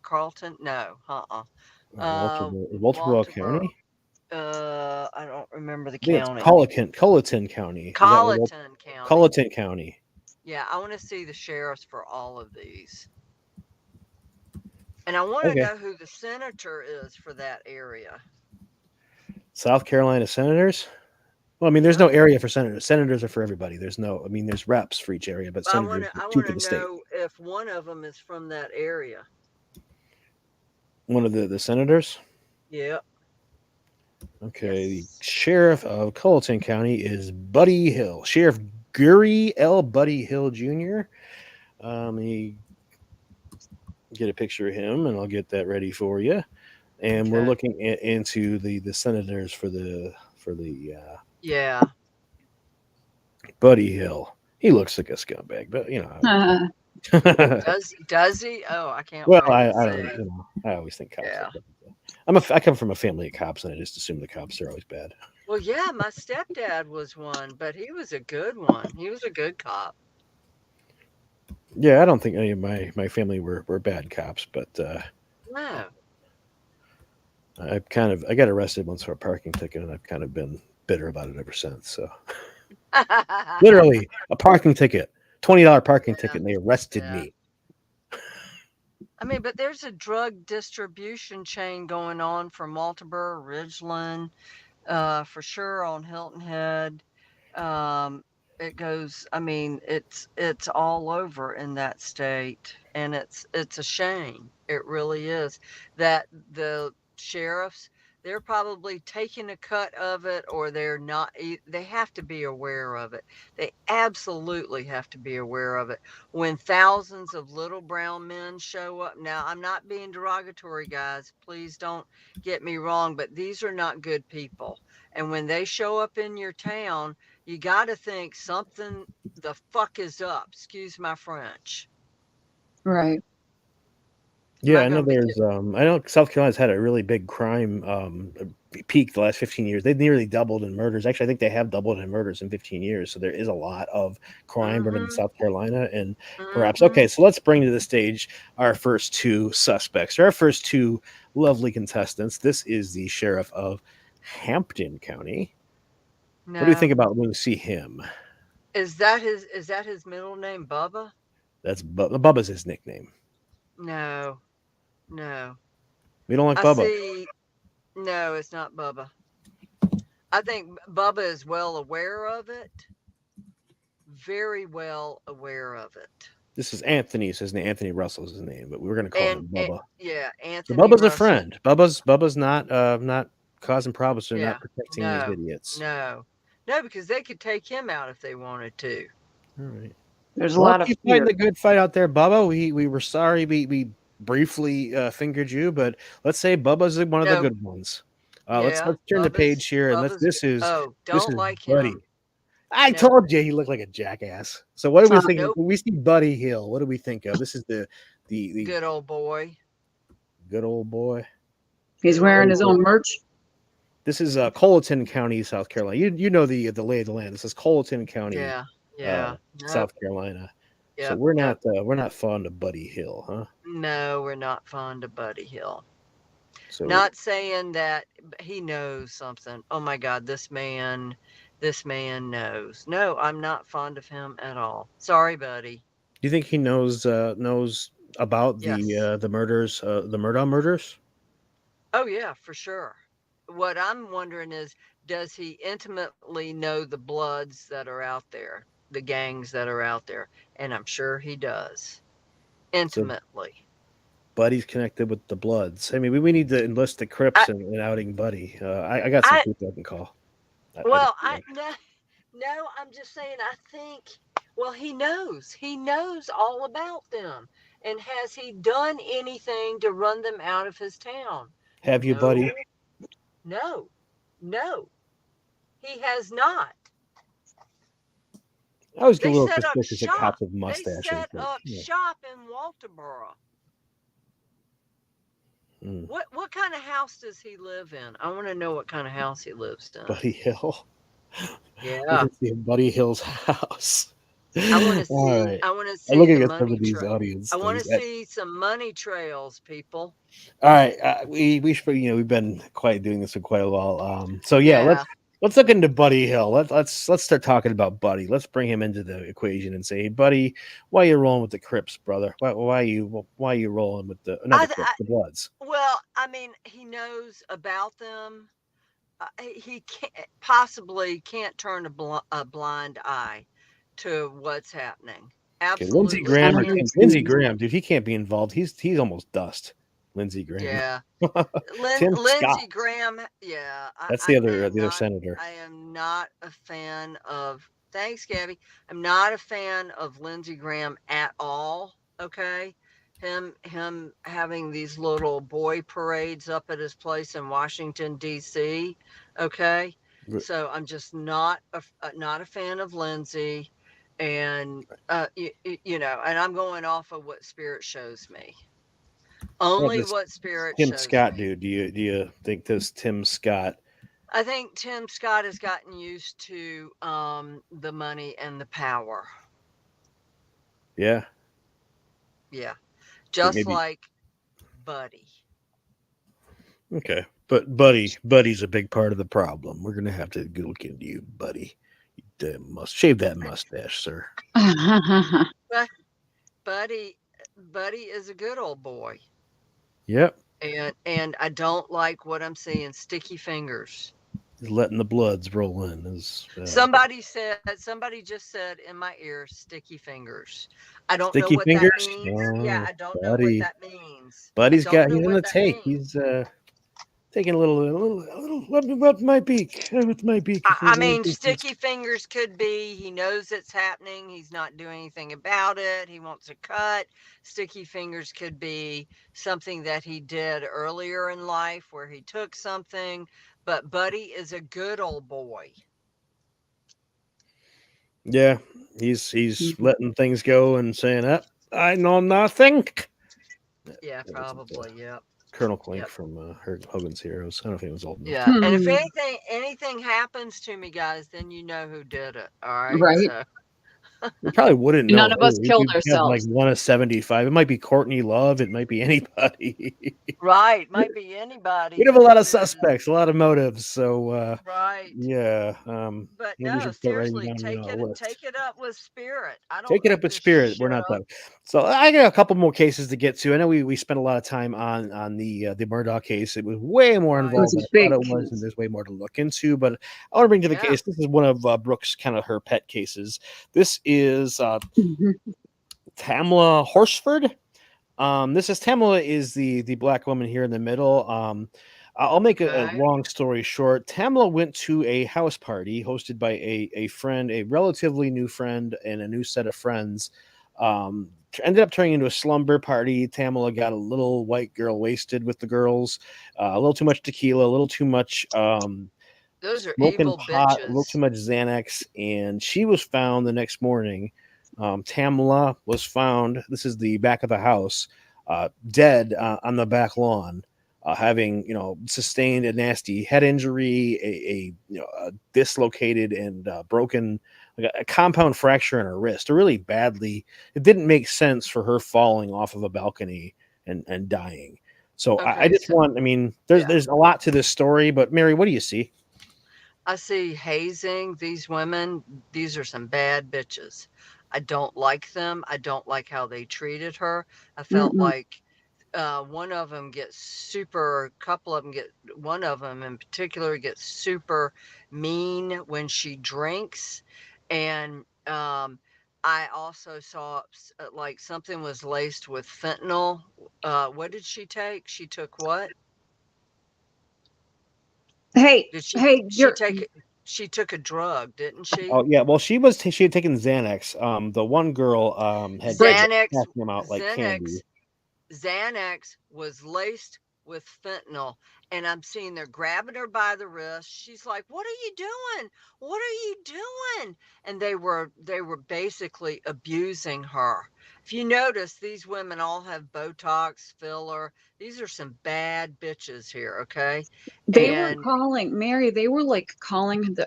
Carlton, no, Walterboro Walterboro. County. I don't remember the I think it's county. Colleton County. Is that where Colleton County. Colleton County? Yeah, I want to see the sheriffs for all of these. And I want to Okay. know who the senator is for that area. South Carolina senators. Well, I mean, there's no area for senators. Senators are for everybody. There's no. I mean, there's reps for each area, but senators are I two want for to the state. know if one of them is from that area. One of the senators. Yep. Okay, the Yes. sheriff of Colleton County is Buddy Hill. Sheriff Gurry L. Buddy Hill Jr. Let me get a picture of him, and I'll get that ready for you. And we're Okay. looking into the senators for the Yeah. Buddy Hill. He looks like a scumbag, but you know how it goes. Does he? Oh, I can't Well, wait to I see. don't, you know, I always think cops are Yeah. bad. I come from a family of cops, and I just assume the cops are always bad. Well, yeah, my stepdad was one, but he was a good one. He was a good cop. Yeah, I don't think any of my family were bad cops, but No. I got arrested once for a parking ticket, and I've kind of been bitter about it ever since. So literally a parking ticket, $20 parking Yeah, ticket, and they arrested yeah. me. I mean, but there's a drug distribution chain going on from Walterboro, Ridgeland, for sure on Hilton Head. Um, it goes, I mean, it's all over in that state, and it's a shame. It really is that the sheriffs, they're probably taking a cut of it, or they're not. They have to be aware of it. They absolutely have to be aware of it. When thousands of little brown men show up, now I'm not being derogatory, guys. Please don't get me wrong, but these are not good people. And when they show up in your town, you got to think something the fuck is up. Excuse my French. Right. Am Yeah, I I know going to be there's I know South Carolina's had a really big crime peak the last 15 years. They've nearly doubled in murders. Actually, I think they have doubled in murders in 15 years. So there is a lot of crime running in mm-hmm, South Carolina. And perhaps, mm-hmm. okay, so let's bring to the stage our first two suspects, our first two lovely contestants. This is the sheriff of Hampton County. What do you think No. about when you see him? Is that his middle name, Bubba? That's Bubba's his nickname. No. No. We don't like I Bubba. see. No, it's not Bubba. I think Bubba is well aware of it. Very well aware of it. This is Anthony's his name. Anthony Russell's his name, but we were going to call And, him and Bubba. yeah, So Anthony Bubba's a Russell. friend. Bubba's not causing problems. They're Yeah. not protecting these No. idiots. No. No, because they could take him out if they wanted to. All right. There's a Well, lot of keep fighting fear. the good fight out there, Bubba. We were sorry we briefly fingered you, but let's say Bubba's one of the No. good ones. Yeah. let's turn the page here and let's Bubba's. Oh, this don't is like Buddy. him. I No. told you he looked like a jackass. So what do we think Nope. when we see Buddy Hill? What do we think of? This is the Good old boy. good old boy. He's Good wearing old his boy. own merch. This is Colleton County, South Carolina. You know the lay of the land. This is Colleton County, Yeah. uh, Yeah. Nope. South Carolina. So Yep. Yep. we're not fond of Buddy Hill, huh? No, we're not fond of Buddy Hill. So Not saying that he knows something. Oh my God, this man knows. No, I'm not fond of him at all. Sorry, buddy. do you think he knows about Yes. the murders, the Murdaugh murders? Oh yeah, for sure. What I'm wondering is, does he intimately know the Bloods that are out there, the gangs that are out there? And I'm sure he does. So Intimately. Buddy's connected with the Bloods. I mean, we need to enlist the Crips I in outing Buddy. I got some I people I can call. I well, don't know. no, I'm just saying, I think, well, he knows. He knows all about them. And has he done anything to run them out of his town? Have you, No, Buddy? no, no, he has not. I always get a They little set up suspicious at shop. cops with They mustaches, set but up yeah. shop in Walterboro. Mm. What kind of house does he live in? I want to know what kind of house he lives in. Buddy Hill. We Yeah. can see Buddy Hill's house. I want to All see right. I want to I'm see looking the at some money of these trail. audience I want things. to see some money trails, people. All right, we should we've been quite doing this for quite a while. So yeah, Yeah. let's look into Buddy Hill. Let's start talking about Buddy. Let's bring him into the equation and say, hey, Buddy, why are you rolling with the Crips, brother? Why are you rolling with the not the Crips, I the Bloods? well, I mean, he knows about them. He possibly can't turn a blind eye to what's happening. Okay, Lindsey Absolutely Graham Senator can't. Lindsey Sanders. Graham, dude, he can't be involved. He's almost dust. Lindsey Graham. Yeah. Tim Scott. Lindsey Graham, yeah, That's I am the other not senator. I am not a fan of, thanks, Gabby. I'm not a fan of Lindsey Graham at all. Okay. Him having these little boy parades up at his place in Washington, DC. Okay. So I'm just not a fan of Lindsay, and and I'm going off of what Spirit shows me. What Only does what Spirit Tim shows Scott me. do? Do you think this Tim Scott? I think Tim Scott has gotten used to the money and the power. Yeah, Yeah, think just maybe. like Buddy. Okay, but Buddy's a big part of the problem. We're gonna have to look into you, Buddy. You must shave that mustache, sir. But Buddy is a good old boy, Yep, and I don't like what I'm seeing. Sticky fingers. he's letting the bloods roll in. Is Somebody just said in my ear, sticky fingers. I don't know sticky what that fingers? means. Yeah, Oh, I don't know what Buddy, that means. I Buddy's don't got. know He's in what the that take. means. He's taking a little. What my beak? What my beak? I mean, sticky fingers could be he knows it's happening. He's not doing anything about it. He wants a cut. Sticky fingers could be something that he did earlier in life where he took something. But Buddy is a good old boy. Yeah, he's letting things go and saying, I know nothing." Yeah, That wasn't probably. Yep. Colonel Clink Yep. from Hogan's Heroes. I don't know if he was old enough to. Yeah. And if anything happens to me, guys, then you know who did it. All right. Right. So We probably wouldn't know None of us who. killed We have like ourselves. 1 of 75. It might be Courtney Love. It might be anybody. right, might be anybody. We'd have a lot of But, suspects, a lot of motives. So right. yeah, But maybe we no, should start writing seriously, down a list. take it up with Spirit. I Take don't it up think with this Spirit. We're not show. done. So I got a couple more cases to get to. I know we spent a lot of time on the Murdaugh case. It was way more Right. It was involved a than I big thought it was, and case. there's way more to look into. But I want to bring to the Yeah. case. This is one of Brooke's kind of her pet cases. This is Tamla Horsford. This is Tamla is the black woman here in the middle. I'll make a Okay. long story short. Tamla went to a house party hosted by a friend, a relatively new friend, and a new set of friends. Ended up turning into a slumber party. Tamla got a little white girl wasted with the girls, a little too much tequila, a little too much Those are smoking evil pot, a little bitches. too much Xanax, and she was found the next morning. Tamla was found. This is the back of the house, dead on the back lawn, having sustained a nasty head injury, a dislocated and broken, like a compound fracture in her wrist. Really badly. It didn't make sense for her falling off of a balcony and dying. So I Okay, just so want. I mean, yeah. there's a lot to this story, but Mary, what do you see? I see hazing. These women, these are some bad bitches. I don't like them. I don't like how they treated her. I felt Mm-mm. like one of them gets super, couple of them get, one of them in particular gets super mean when she drinks. And I also saw like something was laced with fentanyl. What did she take? She took what? Hey, Did she you're take it? She took a drug, didn't she? Oh yeah, well she had taken Xanax. The one girl had Bridget. Xanax, passed them out like candy. Xanax, Xanax was laced with fentanyl, and I'm seeing they're grabbing her by the wrist. She's like, "What are you doing? What are you doing?" And they were basically abusing her. If you notice, these women all have Botox, filler. These are some bad bitches here, okay? They were And calling Mary. They were like calling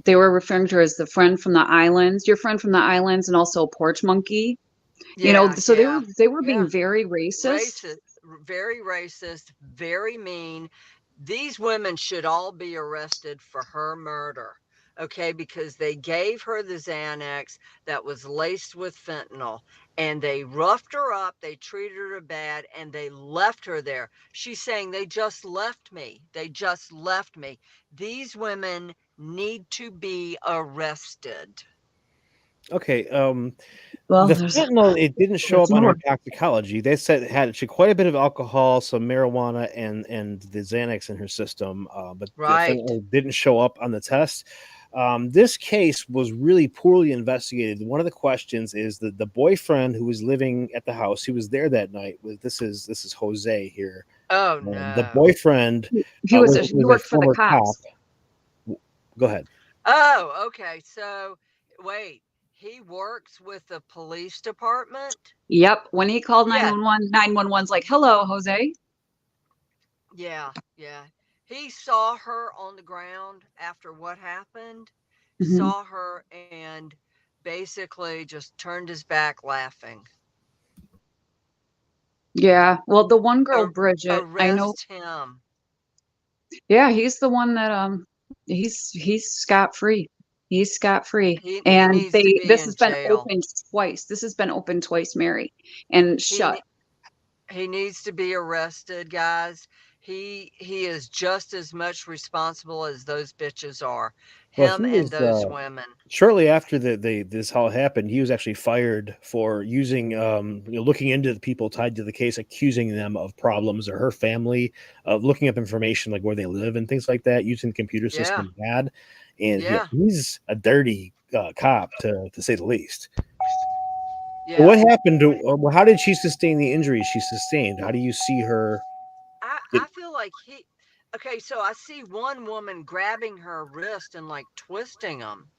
they were referring to her as the friend from the islands, your friend from the islands, and also Porch Monkey. yeah, So they yeah, were they were yeah. being very racist. Racist, very racist, very mean. These women should all be arrested for her murder, okay? Because they gave her the Xanax that was laced with fentanyl, and they roughed her up, they treated her bad, and they left her there. She's saying, they just left me. They just left me. These women need to be arrested. Okay, Well, the fentanyl, it didn't show there's up on her more. toxicology. They said it had actually quite a bit of alcohol, some marijuana, and the Xanax in her system, but the Right. fentanyl didn't show up on the test. This case was really poorly investigated. One of the questions is that the boyfriend who was living at the house, he was there that night. This is Jose here. Oh The no. boyfriend He was he a worked for the former cop. cops. Go ahead. Oh, okay. So, wait, he works with the police department? Yep. When he called Yeah, 911, 911's like, hello, Jose. yeah, yeah. He saw her on the ground after what happened, Hmm. saw her, and basically just turned his back laughing. Yeah. Well, the one girl, Ar- Bridget, I know. Arrest him. Yeah, he's the one that he's scot free. He's scot free. He And needs to be this in has been jail. opened twice. This has been opened twice, Mary, and He shut. ne- he needs to be arrested, guys. He is just as much responsible as those bitches are. Well, he Him and was those women. shortly after this all happened. He was actually fired for using, looking into the people tied to the case, accusing them of problems or her family, of looking up information like where they live and things like that, using the computer Yeah, system bad. And yeah, he's a dirty cop to say the least. So yeah. what happened to? How did she sustain the injuries she sustained? How do you see her? I feel like he. Okay, so I see one woman grabbing her wrist and like twisting them,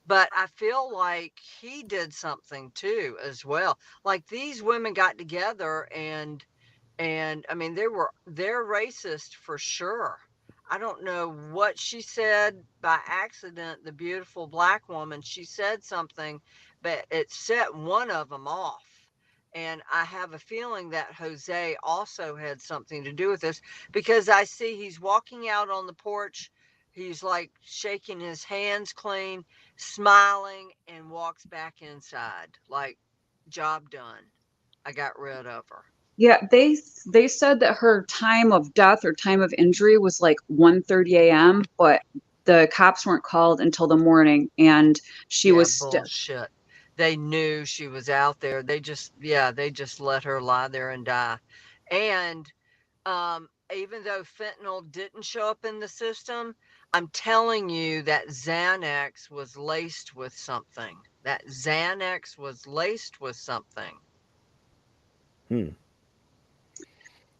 but I feel like he did something too as well. Like these women got together and I mean they're racist for sure. I don't know what she said by accident. The beautiful black woman, she said something, but it set one of them off. And I have a feeling that Jose also had something to do with this because I see he's walking out on the porch. He's like shaking his hands clean, smiling, and walks back inside. Like, job done. I got rid of her. Yeah, they said that her time of death or time of injury was like 1:30 a.m., but the cops weren't called until the morning, and she Yeah, was still. bullshit. They knew she was out there. They just let her lie there and die. And even though fentanyl didn't show up in the system, I'm telling you that Xanax was laced with something. That Xanax was laced with something. Hmm.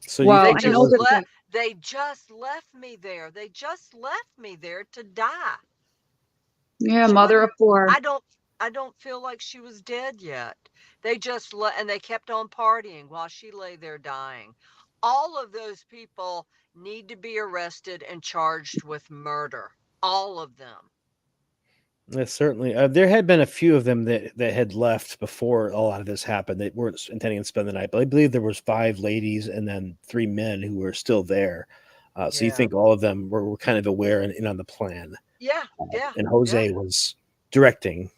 So you Well, They think I it know just was? that let they just left me there. They just left me there to die. yeah, She mother wouldn't of four. I don't I don't feel like she was dead yet. They just let and they kept on partying while she lay there dying. All of those people need to be arrested and charged with murder. All of them. Yes, certainly. There had been a few of them that had left before a lot of this happened. They weren't intending to spend the night, but I believe there was five ladies and then three men who were still there. So you Yeah. think all of them were kind of aware and in on the plan, Yeah. Yeah. and Yeah. Jose was directing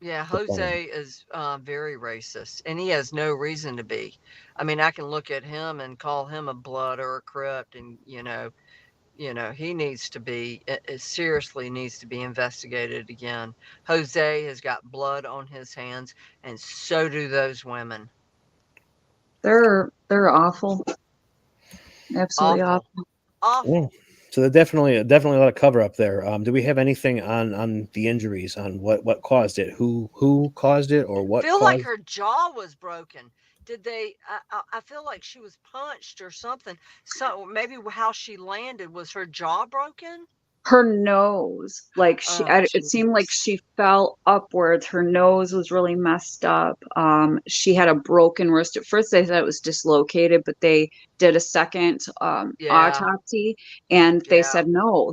Yeah, the plan. Jose is very racist, and he has no reason to be. I mean, I can look at him and call him a blood or a crypt, and he needs to be it seriously needs to be investigated again. Jose has got blood on his hands, and so do those women. They're awful. Absolutely Awful, awful. Yeah. awful. So there definitely a lot of cover up there. Do we have anything on the injuries, on what caused it, who caused it, or what Feel like caused? her jaw was broken. Did they? I feel like she was punched or something. So maybe how she landed was her jaw broken. Her nose, like Oh, it seemed like jeez. she fell upwards. Her nose was really messed up. She had a broken wrist. At first, they said it was dislocated, but they did a second Yeah, autopsy, and they yeah. said no.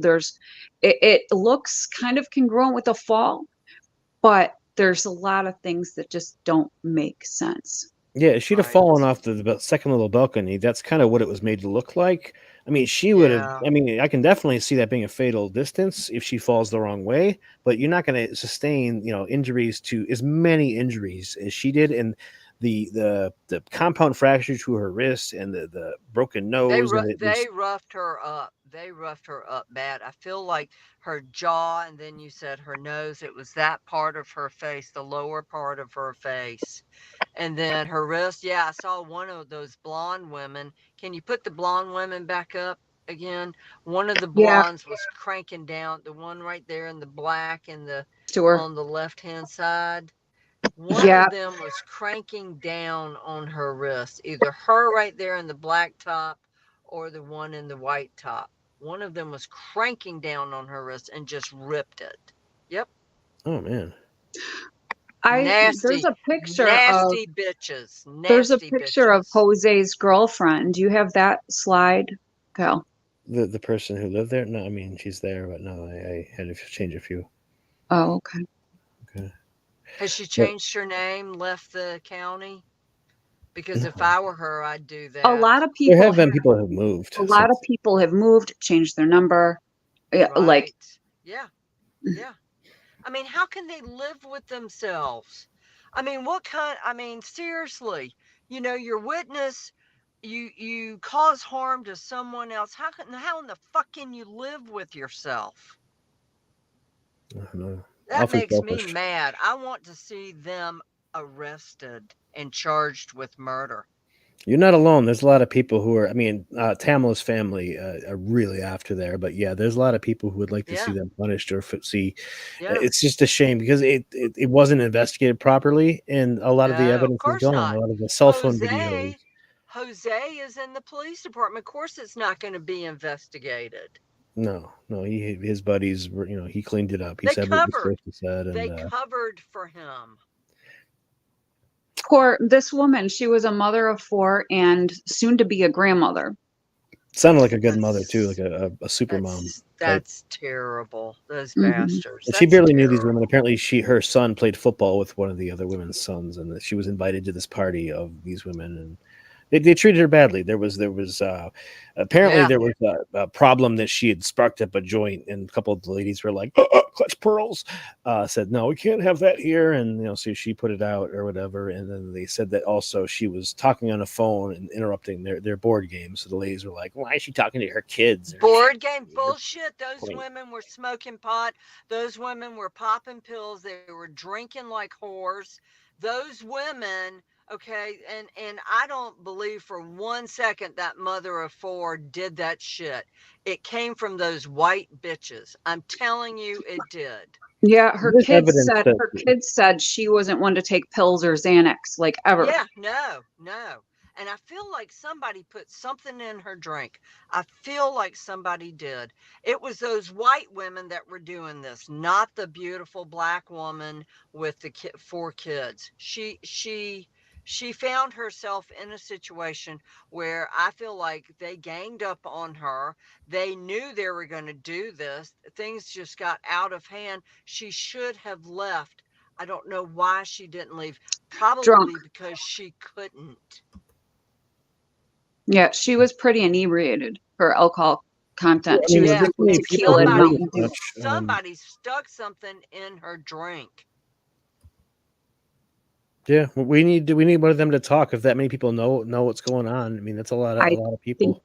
It looks kind of congruent with a fall, but there's a lot of things that just don't make sense. Yeah, if she'd have Right. fallen off the second little balcony, that's kind of what it was made to look like. I mean, she would have. Yeah. I mean, I can definitely see that being a fatal distance if she falls the wrong way. But you're not going to sustain, injuries to as many injuries as she did, and the compound fracture to her wrist and the broken nose, and it They was. roughed her up. They roughed her up bad. I feel like her jaw, and then you said her nose. It was that part of her face, the lower part of her face, and then her wrist. Yeah, I saw one of those blonde women. Can you put the blonde women back up again? One of the Yeah, blondes was cranking down. The one right there in the black and the to her. on the left hand side. One Yeah, of them was cranking down on her wrist, either her right there in the black top or the one in the white top. One of them was cranking down on her wrist and just ripped it. Yep. Oh man. There's Nasty, a picture of nasty bitches. there's a Nasty picture of bitches. Jose's girlfriend. Do you have that slide, Cal? The person who lived there? No, I mean she's there, but no, I had to change a few. Oh, okay. Okay. Has she But changed her name, left the county? Because if no. I were her, I'd do A that. lot of There people have have been people who've moved a lot of since. people have moved, changed their number. Yeah, like Right. Yeah. Yeah. I mean, how can they live with themselves? I mean, what kind? I mean, seriously, your witness, you cause harm to someone else. How in the fuck can you live with yourself? I don't know. That Awfully makes me selfish. mad. I want to see them arrested and charged with murder. You're not alone. There's a lot of people who are. I mean, Tamla's family are really after there, but yeah, there's a lot of people who would like to see Yeah. them punished or see. Yeah. It's just a shame because it wasn't investigated properly, and a lot of the No, of evidence is course gone. A not. lot of the cell phone videos. Jose, Jose is in the police department. Of course, it's not going to be investigated. No, no, his buddies were. He cleaned it up. He They said what was covered. supposed to said, They and covered for him. poor this woman, she was a mother of four and soon to be a grandmother. sounded like a good mother too, like That's a super mom that's type. that's terrible. Those Hmm. bastards. And she That's barely knew these women. terrible. Apparently, her son played football with one of the other women's sons, and that she was invited to this party of these women, and they treated her badly. There was apparently Yeah. there was a problem that she had sparked up a joint, and a couple of the ladies were like, "Clutch pearls," said, "No, we can't have that here," and so she put it out or whatever. And then they said that also she was talking on a phone and interrupting their board game. So the ladies were like, "Why is she talking to her kids?" Board game You're bullshit. Those playing. women were smoking pot. Those women were popping pills. They were drinking like whores. Those women, okay, and I don't believe for 1 second that mother of four did that shit. It came from those white bitches. I'm telling you, it did. Yeah, There's evidence that her kids said she wasn't one to take pills or Xanax, like ever. Yeah, no, no. And I feel like somebody put something in her drink. I feel like somebody did. It was those white women that were doing this, not the beautiful black woman with the four kids. She found herself in a situation where I feel like they ganged up on her. They knew they were going to do this. Things just got out of hand. She should have left. I don't know why she didn't leave. Drunk. Probably because she couldn't. Yeah, she was pretty inebriated, her alcohol I content. She mean, was with Yeah, this drinking many and people tequila who and knew Mountain this Dew. much, somebody stuck something in her drink. yeah, we need one of them to talk. If that many people know what's going on, I mean, that's a lot I of think people.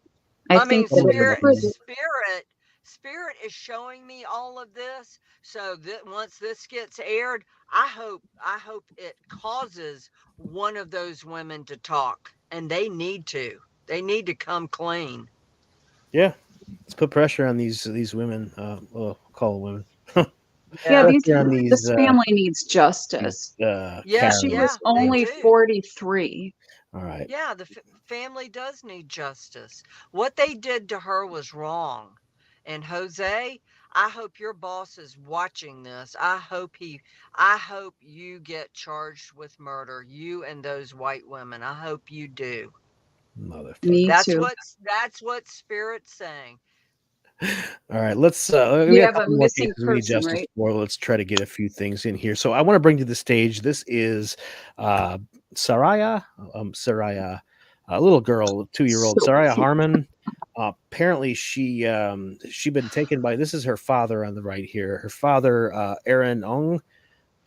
I I mean, think that Somebody it's that spirit, knows. pretty. spirit, spirit is showing me all of this. So that once this gets aired, I hope it causes one of those women to talk, and they need to. They need to come clean. Yeah, let's put pressure on these women. Well, call them women. Yeah, Yeah, Pressure on this family needs justice. yeah, She Karens. was yeah. They only do. 43. All right. Yeah, the family does need justice. What they did to her was wrong. And Jose, I hope your boss is watching this. I hope you get charged with murder, you and those white women. I hope you do. Me Motherfucker. too. That's what Spirit's saying. All right, let's we We got a have a couple more missing cases we need person, justice right? for. Let's try to get a few things in here. So I want to bring to the stage. This is uh Saraya, Saraya, a little girl, 2-year-old So Saraya cute. Harmon. Apparently she been taken by, this is her father on the right here. Her father, Aaron Ong,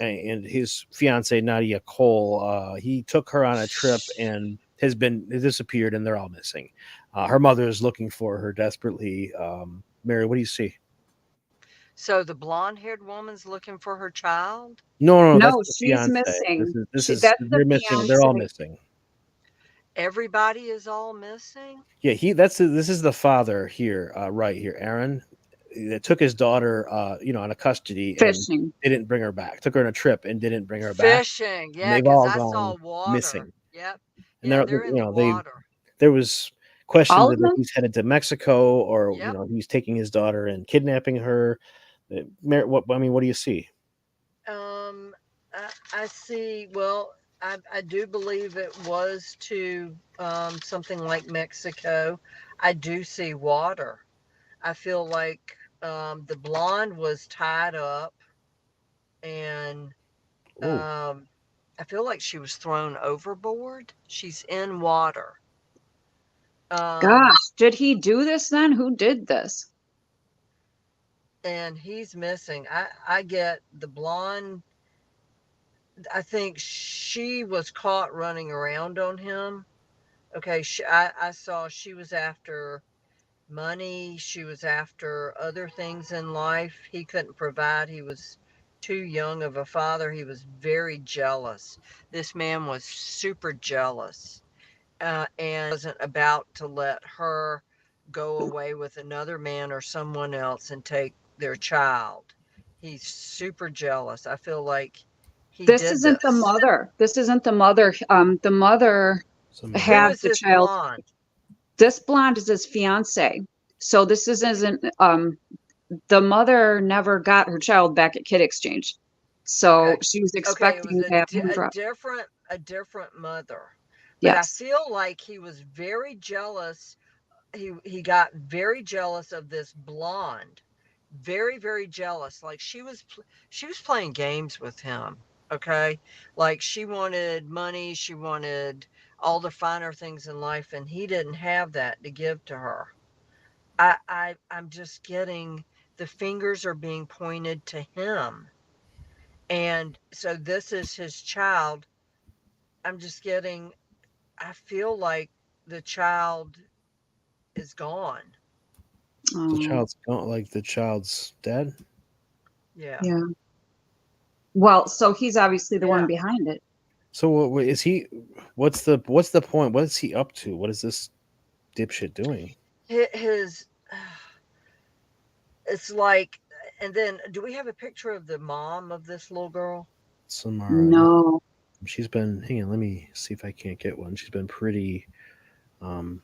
and his fiance Nadia Cole. He took her on a trip and has been disappeared, and they're all missing. Her mother is looking for her desperately. Mary, what do you see? So the blonde-haired woman's looking for her child? No, no, no, that's No, the she's fiance. This missing. is this is That's the they're missing. They're all fiance. missing. Everybody is all missing? Yeah, this is the father here, right here, Aaron. That took his daughter, on a custody and Fishing. didn't bring her back. Took her on a trip and didn't bring her back, Fishing. and Yeah, they've because all I saw gone water. missing. Yep. And Yeah, they're in the water. there was questioned All of that them? he's headed to Mexico, or Yep. he's taking his daughter and kidnapping her. What do you see? Um, I see. Well, I do believe it was to something like Mexico. I do see water. I feel like the blonde was tied up, and Oh, I feel like she was thrown overboard. She's in water. Um, Gosh, did he do this then? Who did this? and he's missing. I get the blonde. I think she was caught running around on him. Okay, I saw she was after money. She was after other things in life he couldn't provide. He was too young of a father. He was very jealous. This man was super jealous, and wasn't about to let her go away with another man or someone else and take their child. He's super jealous. I feel like he This did isn't the this. mother. This isn't the mother. The mother Samara. Who had is the this child. blonde? This blonde is his fiance. So this isn't the mother never got her child back at Kid Exchange. So Okay. she was Okay, it was expecting to have him drop. a different mother. But I Yes. feel like he was very jealous. He got very jealous of this blonde. Very jealous. Like she was playing games with him. Okay? Like she wanted money, she wanted all the finer things in life, and he didn't have that to give to her. I'm just getting the fingers are being pointed to him. And so this is his child. I'm just getting, I feel like the child is gone. The Um, child's gone. Like the child's dead. Yeah. yeah. Well, so he's obviously the one Yeah. behind it. So what is he? What's the point? What is he up to? What is this dipshit doing? His, it's like, and then do we have a picture of the mom of this little girl? Samara. No, No. she's been. Hang on, let me see if I can't get one. She's been pretty. Um,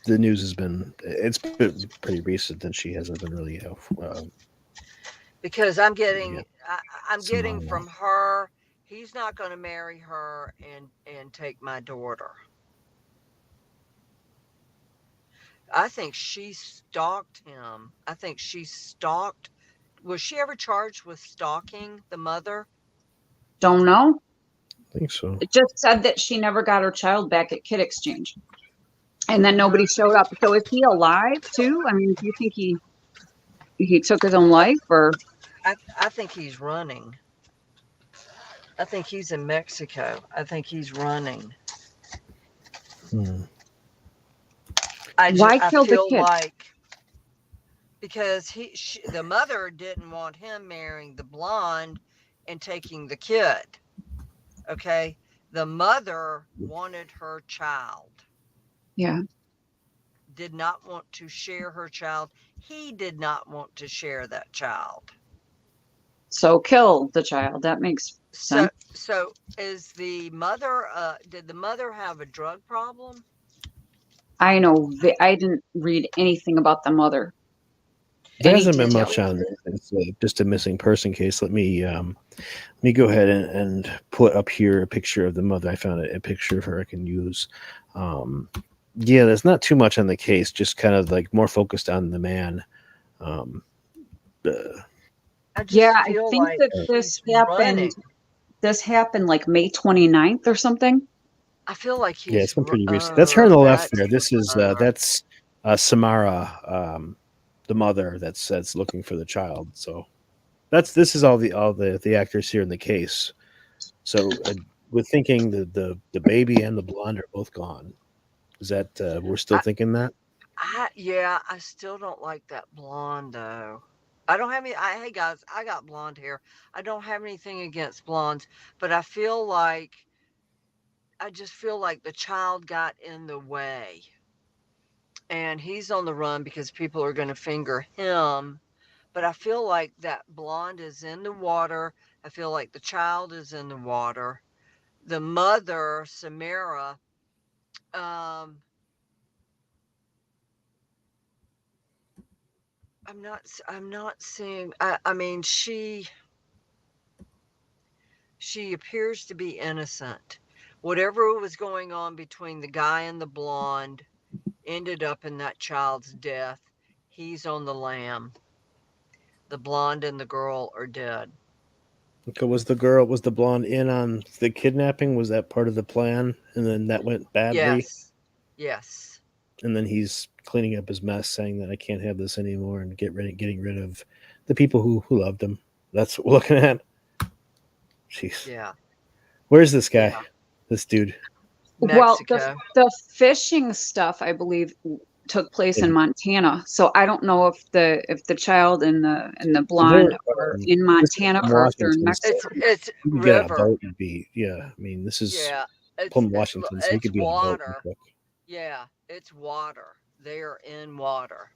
the news has been. It's been pretty recent that she hasn't been really. Because Yeah, I'm getting Samara. from her, he's not going to marry her and take my daughter. I think she stalked him. I think she stalked. Was she ever charged with stalking the mother? Don't know. I think so. It just said that she never got her child back at Kid Exchange. And then Mm-hmm. nobody showed up. So is he alive too? I mean, do you think he took his own life or I think he's running. I think he's in Mexico. I think he's running. Hmm. why I kill the feel kid? like because the mother didn't want him marrying the blonde and taking the kid. Okay, the mother wanted her child. Yeah. Did not want to share her child. He did not want to share that child. So kill the child. That makes So sense. so is the mother did the mother have a drug problem? I know. I didn't read anything about the mother. There Any hasn't been Didn't much details. on this. It's just a missing person case. Let me go ahead and put up here a picture of the mother. I found a picture of her I can use. Um, yeah, there's not too much on the case. Just kind of like more focused on the man. Um, uh, I Yeah, just I feel think like that he's running. this happened like May 29th or something. I feel like yeah, he's it's been pretty recent. That's her on the left that's there. This is uh, that's Samara, the mother that's looking for the child. So this is all the actors here in the case. So with thinking the baby and the blonde are both gone. Is that we're still I, thinking that? yeah, I still don't like that blonde though. I don't have any. Hey guys, I got blonde hair. I don't have anything against blondes, but I just feel like the child got in the way, and he's on the run because people are going to finger him. But I feel like that blonde is in the water. I feel like the child is in the water. The mother, Samara, um, I'm not seeing. I mean, she appears to be innocent. Whatever was going on between the guy and the blonde ended up in that child's death. He's on the lam. The blonde and the girl are dead. Okay, was the blonde in on the kidnapping? Was that part of the plan? And then that went badly, Yes. Yes. and then he's cleaning up his mess, saying that I can't have this anymore, and getting rid of the people who loved him. That's what we're looking at. Jeez, Yeah. where's this Yeah. guy? This dude Well, Mexico. the fishing stuff, I believe, took place in in Montana. So I don't know if the child and the so they're blonde are in this is Montana from or if they're in Washington, so Mexico. It's you could get on a river. boat and be yeah. I mean, this is Yeah. Plum, Washington, so he It's could be on a boat real water. quick. Yeah. It's water. They are in water.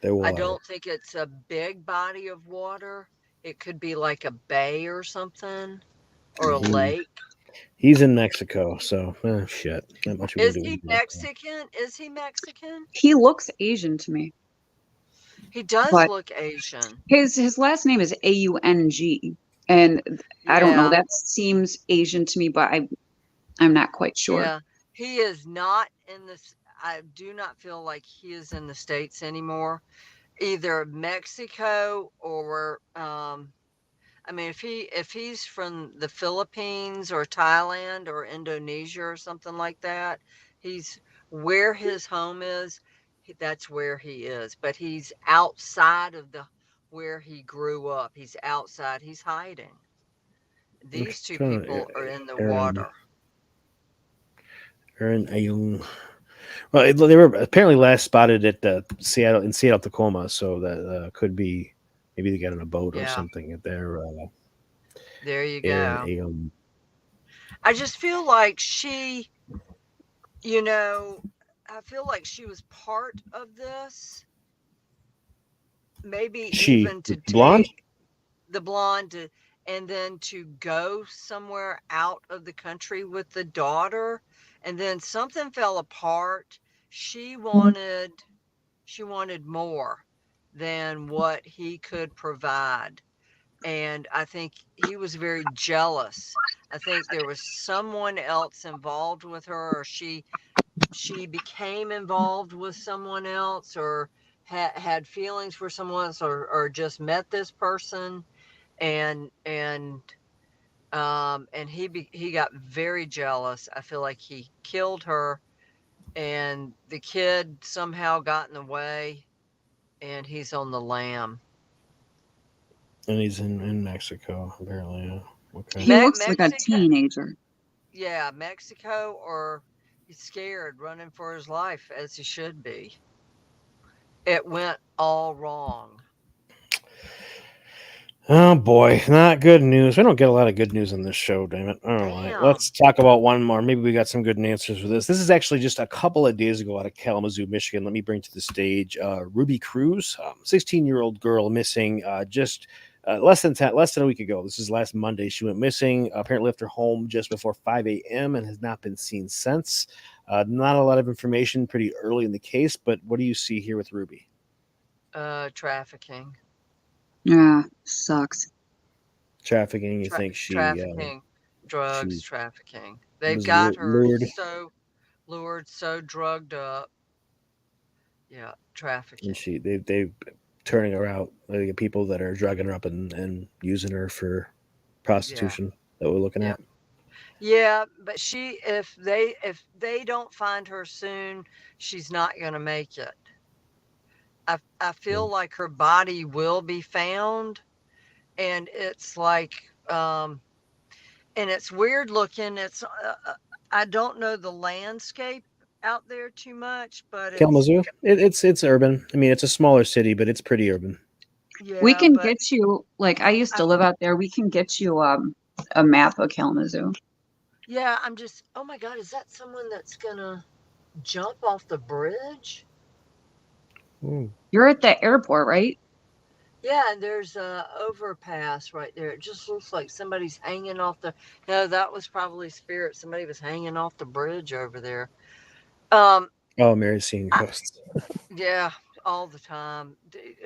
They're I water. don't think it's a big body of water. It could be like a bay or something or a He, lake. he's in Mexico, so shit. Not much we can Is do with he him. Mexican? Is he Mexican? He looks Asian to me, He does but look Asian. his last name is Aung, and I don't know. Yeah. That seems Asian to me, but I'm not quite sure. Yeah. He is not in this. I do not feel like he is in the States anymore. Either Mexico or I mean, if he's from the Philippines or Thailand or Indonesia or something like that, he's where his home is. That's where he is. But he's outside of the where he grew up. He's outside. He's hiding. I'm These two trying to people are in the Aaron water. Aaron Ayung. Well, they were apparently last spotted at Seattle, Tacoma. So that could be maybe they got on a boat or Yeah, something at their there you Aaron go. Ayung. I just feel like you know, I feel like she was part of this. Maybe She even to blonde. take the blonde and then to go somewhere out of the country with the daughter, and then something fell apart. She wanted she wanted more than what he could provide, and I think he was very jealous. I think there was someone else involved with her, or she became involved with someone else, or had feelings for someone else, or just met this person, and he got very jealous. I feel like he killed her, and the kid somehow got in the way, and he's on the lam. And he's in Mexico, apparently. Yeah. Okay. He looks like a Mexico, teenager. yeah, Mexico, or he's scared, running for his life as he should be. It went all wrong. Oh boy, not good news. We don't get a lot of good news on this show, damn it. All right, let's Damn. talk about one more. Maybe we got some good answers for this. This is actually just a couple of days ago out of Kalamazoo, Michigan. Let me bring to the stage Ruby Cruz, 16-year-old girl missing just less than a week ago. This is last Monday. She went missing. Apparently left her home just before 5 a.m. and has not been seen since. Not a lot of information pretty early in the case, but what do you see here with Ruby? Trafficking. Yeah, sucks. Trafficking. You think Trafficking, drugs, she trafficking. They've was got her lured? so lured, so drugged up. Yeah, And trafficking. they turning her out, like people that are drugging her up and using her for Yeah, prostitution that we're looking yeah, at. yeah. But if they don't find her soon, she's not gonna make it. I feel Mm. like her body will be found, and it's like and it's weird looking. I don't know the landscape out there too much, but Kalamazoo, it's urban. I mean, it's a smaller city, but it's pretty urban. We yeah, can but get you, like, I used I, to live out there. We can get you a map of Kalamazoo. yeah, I'm just, oh my God, is that someone that's gonna jump off the bridge? Ooh. You're at the airport, right? Yeah, and there's a overpass right there. It just looks like somebody's hanging off the. No, that was probably spirit. Somebody was hanging off the bridge over there. Um, Oh, Mary's seeing I, ghosts. yeah. all the time.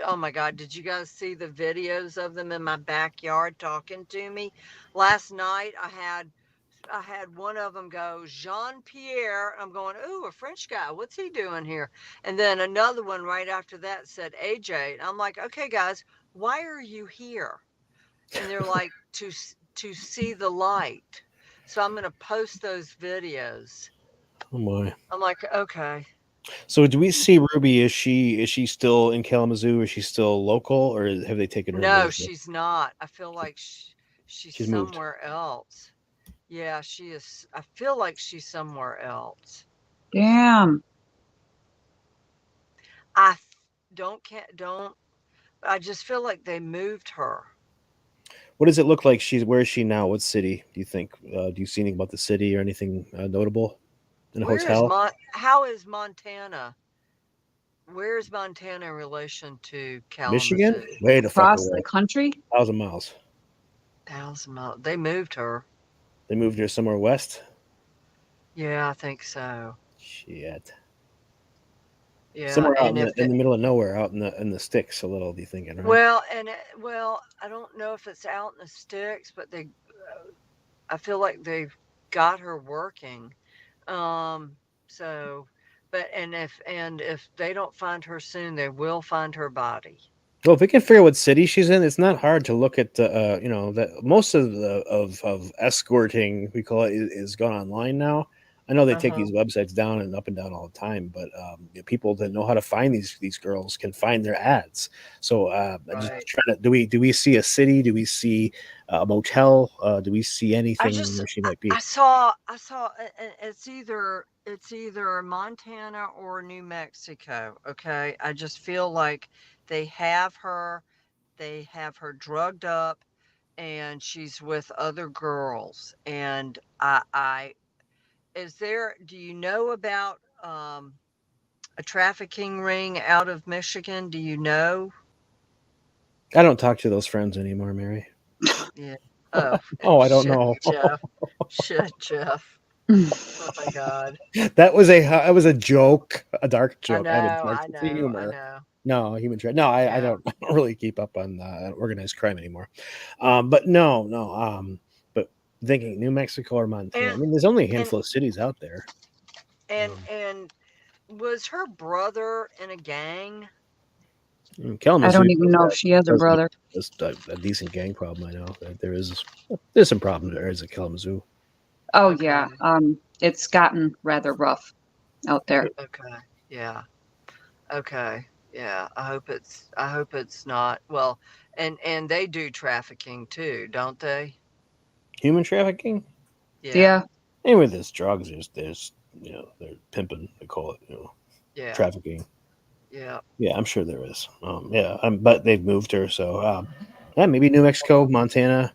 Oh my God, did you guys see the videos of them in my backyard talking to me? Last night I had one of them go, Jean Pierre. I'm going, ooh, a French guy. What's he doing here? And then another one right after that said AJ. And I'm like, okay, guys, why are you here? And they're like, to see the light. So I'm gonna post those videos. Oh my. I'm like, okay. So do we see Ruby? Is she still in Kalamazoo? Is she still local, or have they taken her No, away? she's not. I feel like she's She's moved. somewhere else. Yeah, she is. I feel like she's somewhere else. Damn. I don't. I just feel like they moved her. What does it look like? Where is she now? What city do you think? Do you see anything about the city or anything notable in a hotel? How is Montana? Where is Montana in relation to Michigan? Kalamazoo? Way the fuck Across the away. country? 1,000 miles. 1,000 miles. They moved her. They moved her somewhere west. Yeah, I think so. Shit. Yeah, Somewhere out and if in the middle of nowhere, out in the sticks, a little. Do you thinking, right? well, I don't know if it's out in the sticks, but I feel like they've got her working. So, but and if they don't find her soon, they will find her body. Well, if we can figure out what city she's in, it's not hard to look at that most of the of escorting, we call it, is gone online now. I know they take Uh-huh. these websites down and up and down all the time, but people that know how to find these girls can find their ads. So I'm just Right. trying to do we see a city? Do we see a motel? Do we see I anything just where she might I be? saw it's either Montana or New Mexico. Okay, I just feel like they have her they have her drugged up and she's with other girls. And I is there do you know about a trafficking ring out of Michigan? Do you know? I don't talk to those friends anymore, Mary. Yeah. Oh, Oh, I don't shit, know. Jeff. Shit, Jeff. Oh my God. That was a joke, a dark I joke. I have a know, dark I sense of know, I humor. know. No, human trade. No, I Yeah. don't. I don't really keep up on organized crime anymore. But no, no. But thinking New Mexico or Montana. I And mean, there's only a and handful of cities out there. and Um, and was her brother in a gang? I Kalamazoo don't even know if she has a does have brother. a decent gang problem. I know that there's some problems there as a Kalamazoo. Oh Okay. yeah. It's gotten rather rough out there. Okay. Yeah. Okay. Yeah. I hope it's not. Well, and they do trafficking too, don't they? Human trafficking. Yeah. Yeah. Anyway, there's drugs. There's they're pimping. They call it Yeah. trafficking. Yeah. Yeah, I'm sure there is. Yeah, but they've moved her, so yeah, maybe New Mexico, Montana.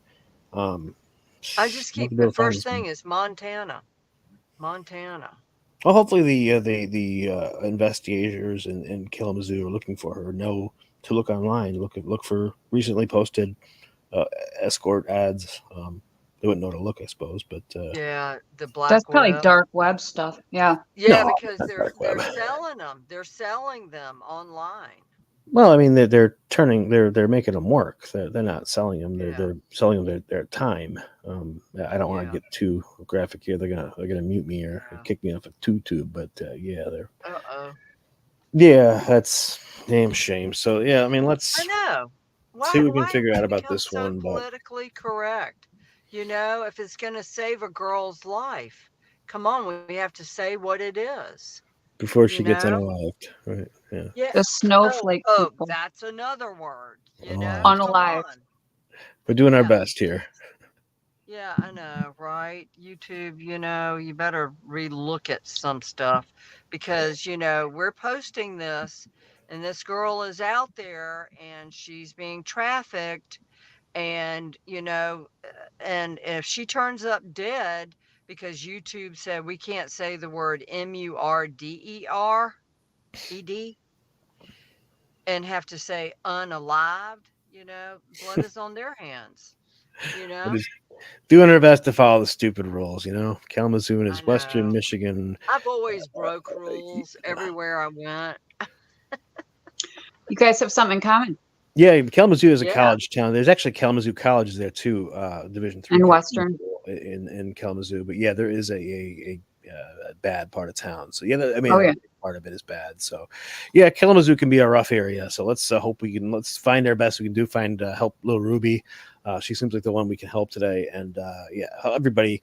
Um, I just might keep be the able to find first this one. thing is Montana. Montana. Well, hopefully the investigators in Kalamazoo are looking for her. Know to look online. Look for recently posted uh, escort ads. They wouldn't know to look, I suppose, but Yeah, the That's black probably web. dark web stuff. Yeah. Yeah, no, because not they're dark they're web. selling them. They're selling them online. Well, I mean, they're making them work. They're not selling them. They're Yeah. they're selling them their time. I don't want to Yeah. get too graphic here. They're gonna mute me or Yeah. kick me off of YouTube. But yeah, they're Uh-oh. yeah, that's damn shame. So yeah, I mean, I let's know. see Why what we can why have figure they out about become this so one. But politically correct? If it's going to save a girl's life, come on, we have to say what it is, before you she gets know? unalived, right? Yeah. Yeah. The Oh, snowflake oh, people. that's another word. Alive. Come Unalive. on. We're doing our Yeah. best here. Yeah, I know, right? YouTube, you better relook at some stuff because, we're posting this and this girl is out there and she's being trafficked and, and if she turns up dead because YouTube said we can't say the word Murdered and have to say unalived, blood is on their hands, you We're know? just doing our best to follow the stupid rules. Kalamazoo I is Western know. Michigan. I've always broke rules everywhere I went. You guys have something in common. Yeah, Kalamazoo is a Yeah. college town. There's actually Kalamazoo College there too, Division three And Western. in Kalamazoo. But yeah, there is a bad part of town. So yeah, I mean, Oh a yeah. big part of it is bad. So yeah, Kalamazoo can be a rough area. So let's hope let's find our best we can do. Find help little Ruby. She seems like the one we can help today. And yeah, everybody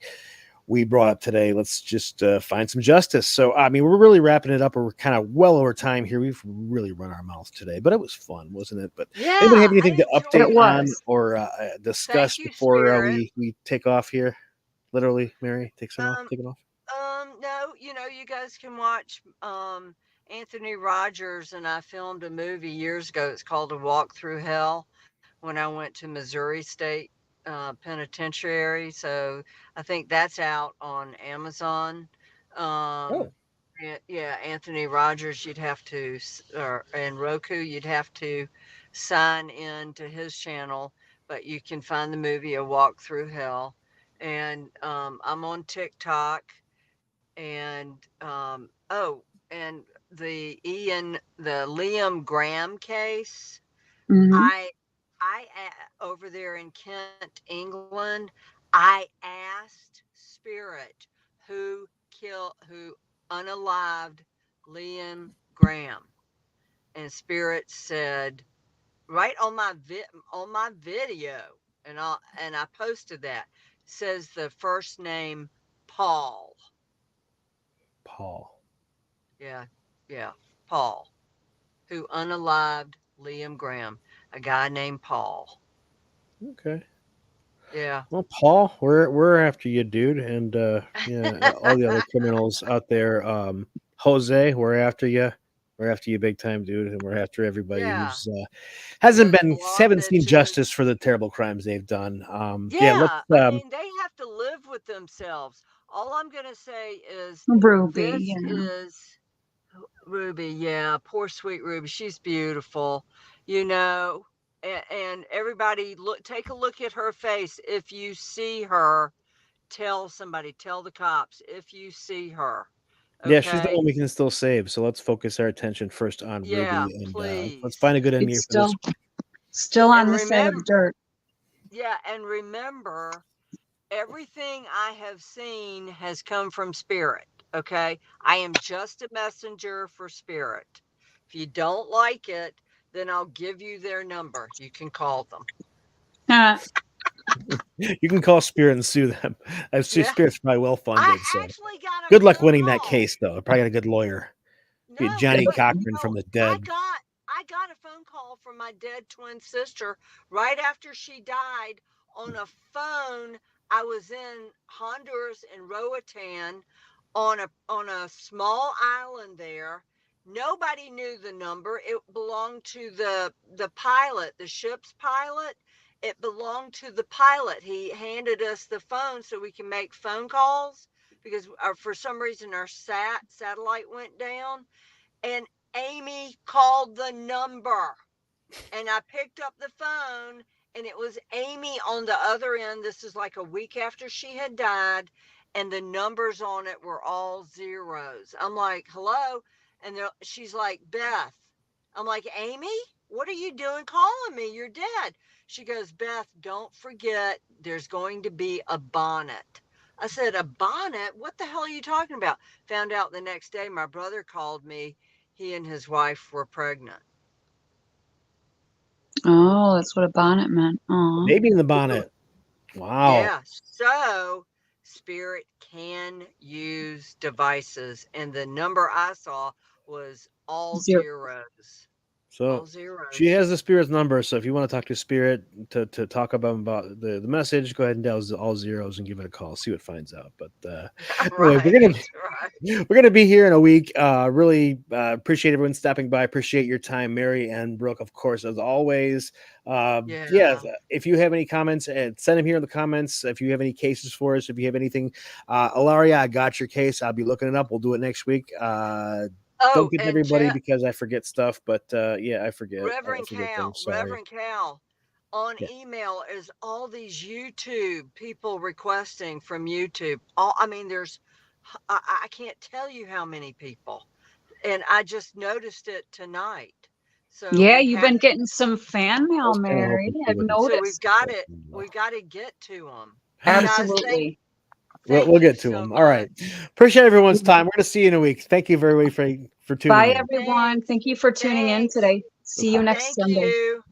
we brought up today. Let's just find some justice. So, I mean, we're really wrapping it up, or we're kind of well over time here. We've really run our mouth today, but it was fun, wasn't it? But anybody have Yeah, anything I to enjoyed update It it. on was. or Thank discuss you, before Spirit. we take off here? Literally, Mary, Um, take it off. no, you guys can watch Anthony Rogers and I filmed a movie years ago. It's called A Walk Through Hell when I went to Missouri State Penitentiary. So I think that's out on Amazon. Um, Oh, yeah, Anthony Rogers, you'd have to, or and Roku, you'd have to sign in to his channel, but you can find the movie A Walk Through Hell. And I'm on TikTok, and and the Liam Graham case. Hmm. I over there in Kent, England, I asked Spirit who unalived Liam Graham, and Spirit said right on on my video, and I posted that, says the first name Paul. Paul. Yeah, yeah, Paul, who unalived Liam Graham, a guy named Paul. Okay. Yeah. Well, Paul, we're after you, dude, and yeah, all the other criminals out there. Jose, we're after you. We're after you big time, dude, and we're after everybody Yeah. who's hasn't The been law haven't seen justice bitches. for the terrible crimes they've done. Yeah, let's Yeah, I mean, they have to live with themselves. All I'm going to say is Ruby, this yeah. is Ruby. Yeah, poor sweet Ruby. She's beautiful, you know. And everybody take a look at her face. If you see her, tell somebody, tell the cops if you see her. yeah, she's the Okay? one we can still save. So let's focus our attention first on Yeah, Ruby, and let's please. find a good ending It's for this. still on And this side of the remember, dirt. yeah, and remember, everything I have seen has come from Spirit. Okay. I am just a messenger for Spirit. If you don't like it, then I'll give you their number. You can call them. Uh, You can call Spirit and sue them. I see Yeah. Spirit's probably well I funded, so actually got a good luck phone winning that call. case, though. Probably got a good lawyer. Be No, Johnny but Cochran no, from the I dead. got I got a phone call from my dead twin sister right after she died on a phone. I was in Honduras in Roatan on a small island there. Nobody knew the number. It belonged to the pilot, the ship's pilot. It belonged to the pilot. He handed us the phone so we can make phone calls because for some reason our satellite went down, and Amy called the number, and I picked up the phone, and it was Amy on the other end. This is like a week after she had died, and the numbers on it were all zeros. I'm like, hello. And she's like, Beth. I'm like, Amy, what are you doing calling me? You're dead. She goes, Beth, don't forget there's going to be a bonnet. I said, a bonnet? What the hell are you talking about? Found out the next day my brother called me. He and his wife were pregnant. oh, that's what a bonnet meant. Oh. Baby in the bonnet. Wow. Yeah. So Spirit can use devices. And the number I saw was all Zero. zeros. So All she zeros. has the Spirit's number. So if you want to talk to Spirit to talk about the message, go ahead and dial all zeros and give it a call. See what it finds out. But anyway, Right. Right. we're gonna be here in a week. Really appreciate everyone stopping by. Appreciate your time, Mary and Brooke, of course, as always. Yeah, Yeah. if you have any comments, send them here in the comments. If you have any cases for us, if you have anything, Ilaria, I got your case. I'll be looking it up. We'll do it next week. Don't Oh, get and everybody because I forget stuff, but yeah, I forget. I Reverend forget Cal, things. Sorry. Reverend Cal, on Yeah. email is all these YouTube people requesting from YouTube. All I mean, I can't tell you how many people, and I just noticed it tonight. So Yeah, we you've have, been getting some fan mail, was kinda Mary. hoping she I've wouldn't so we've noticed. got it. We got to get to them. We'll, Guys, Absolutely. thank you get to so them. All right. much. Appreciate everyone's time. We're going to see you in a week. Thank you very much for tuning Bye, in. everyone. Thanks. Thank you for tuning in Thanks. today. See you Bye-bye. next Thank Sunday. you.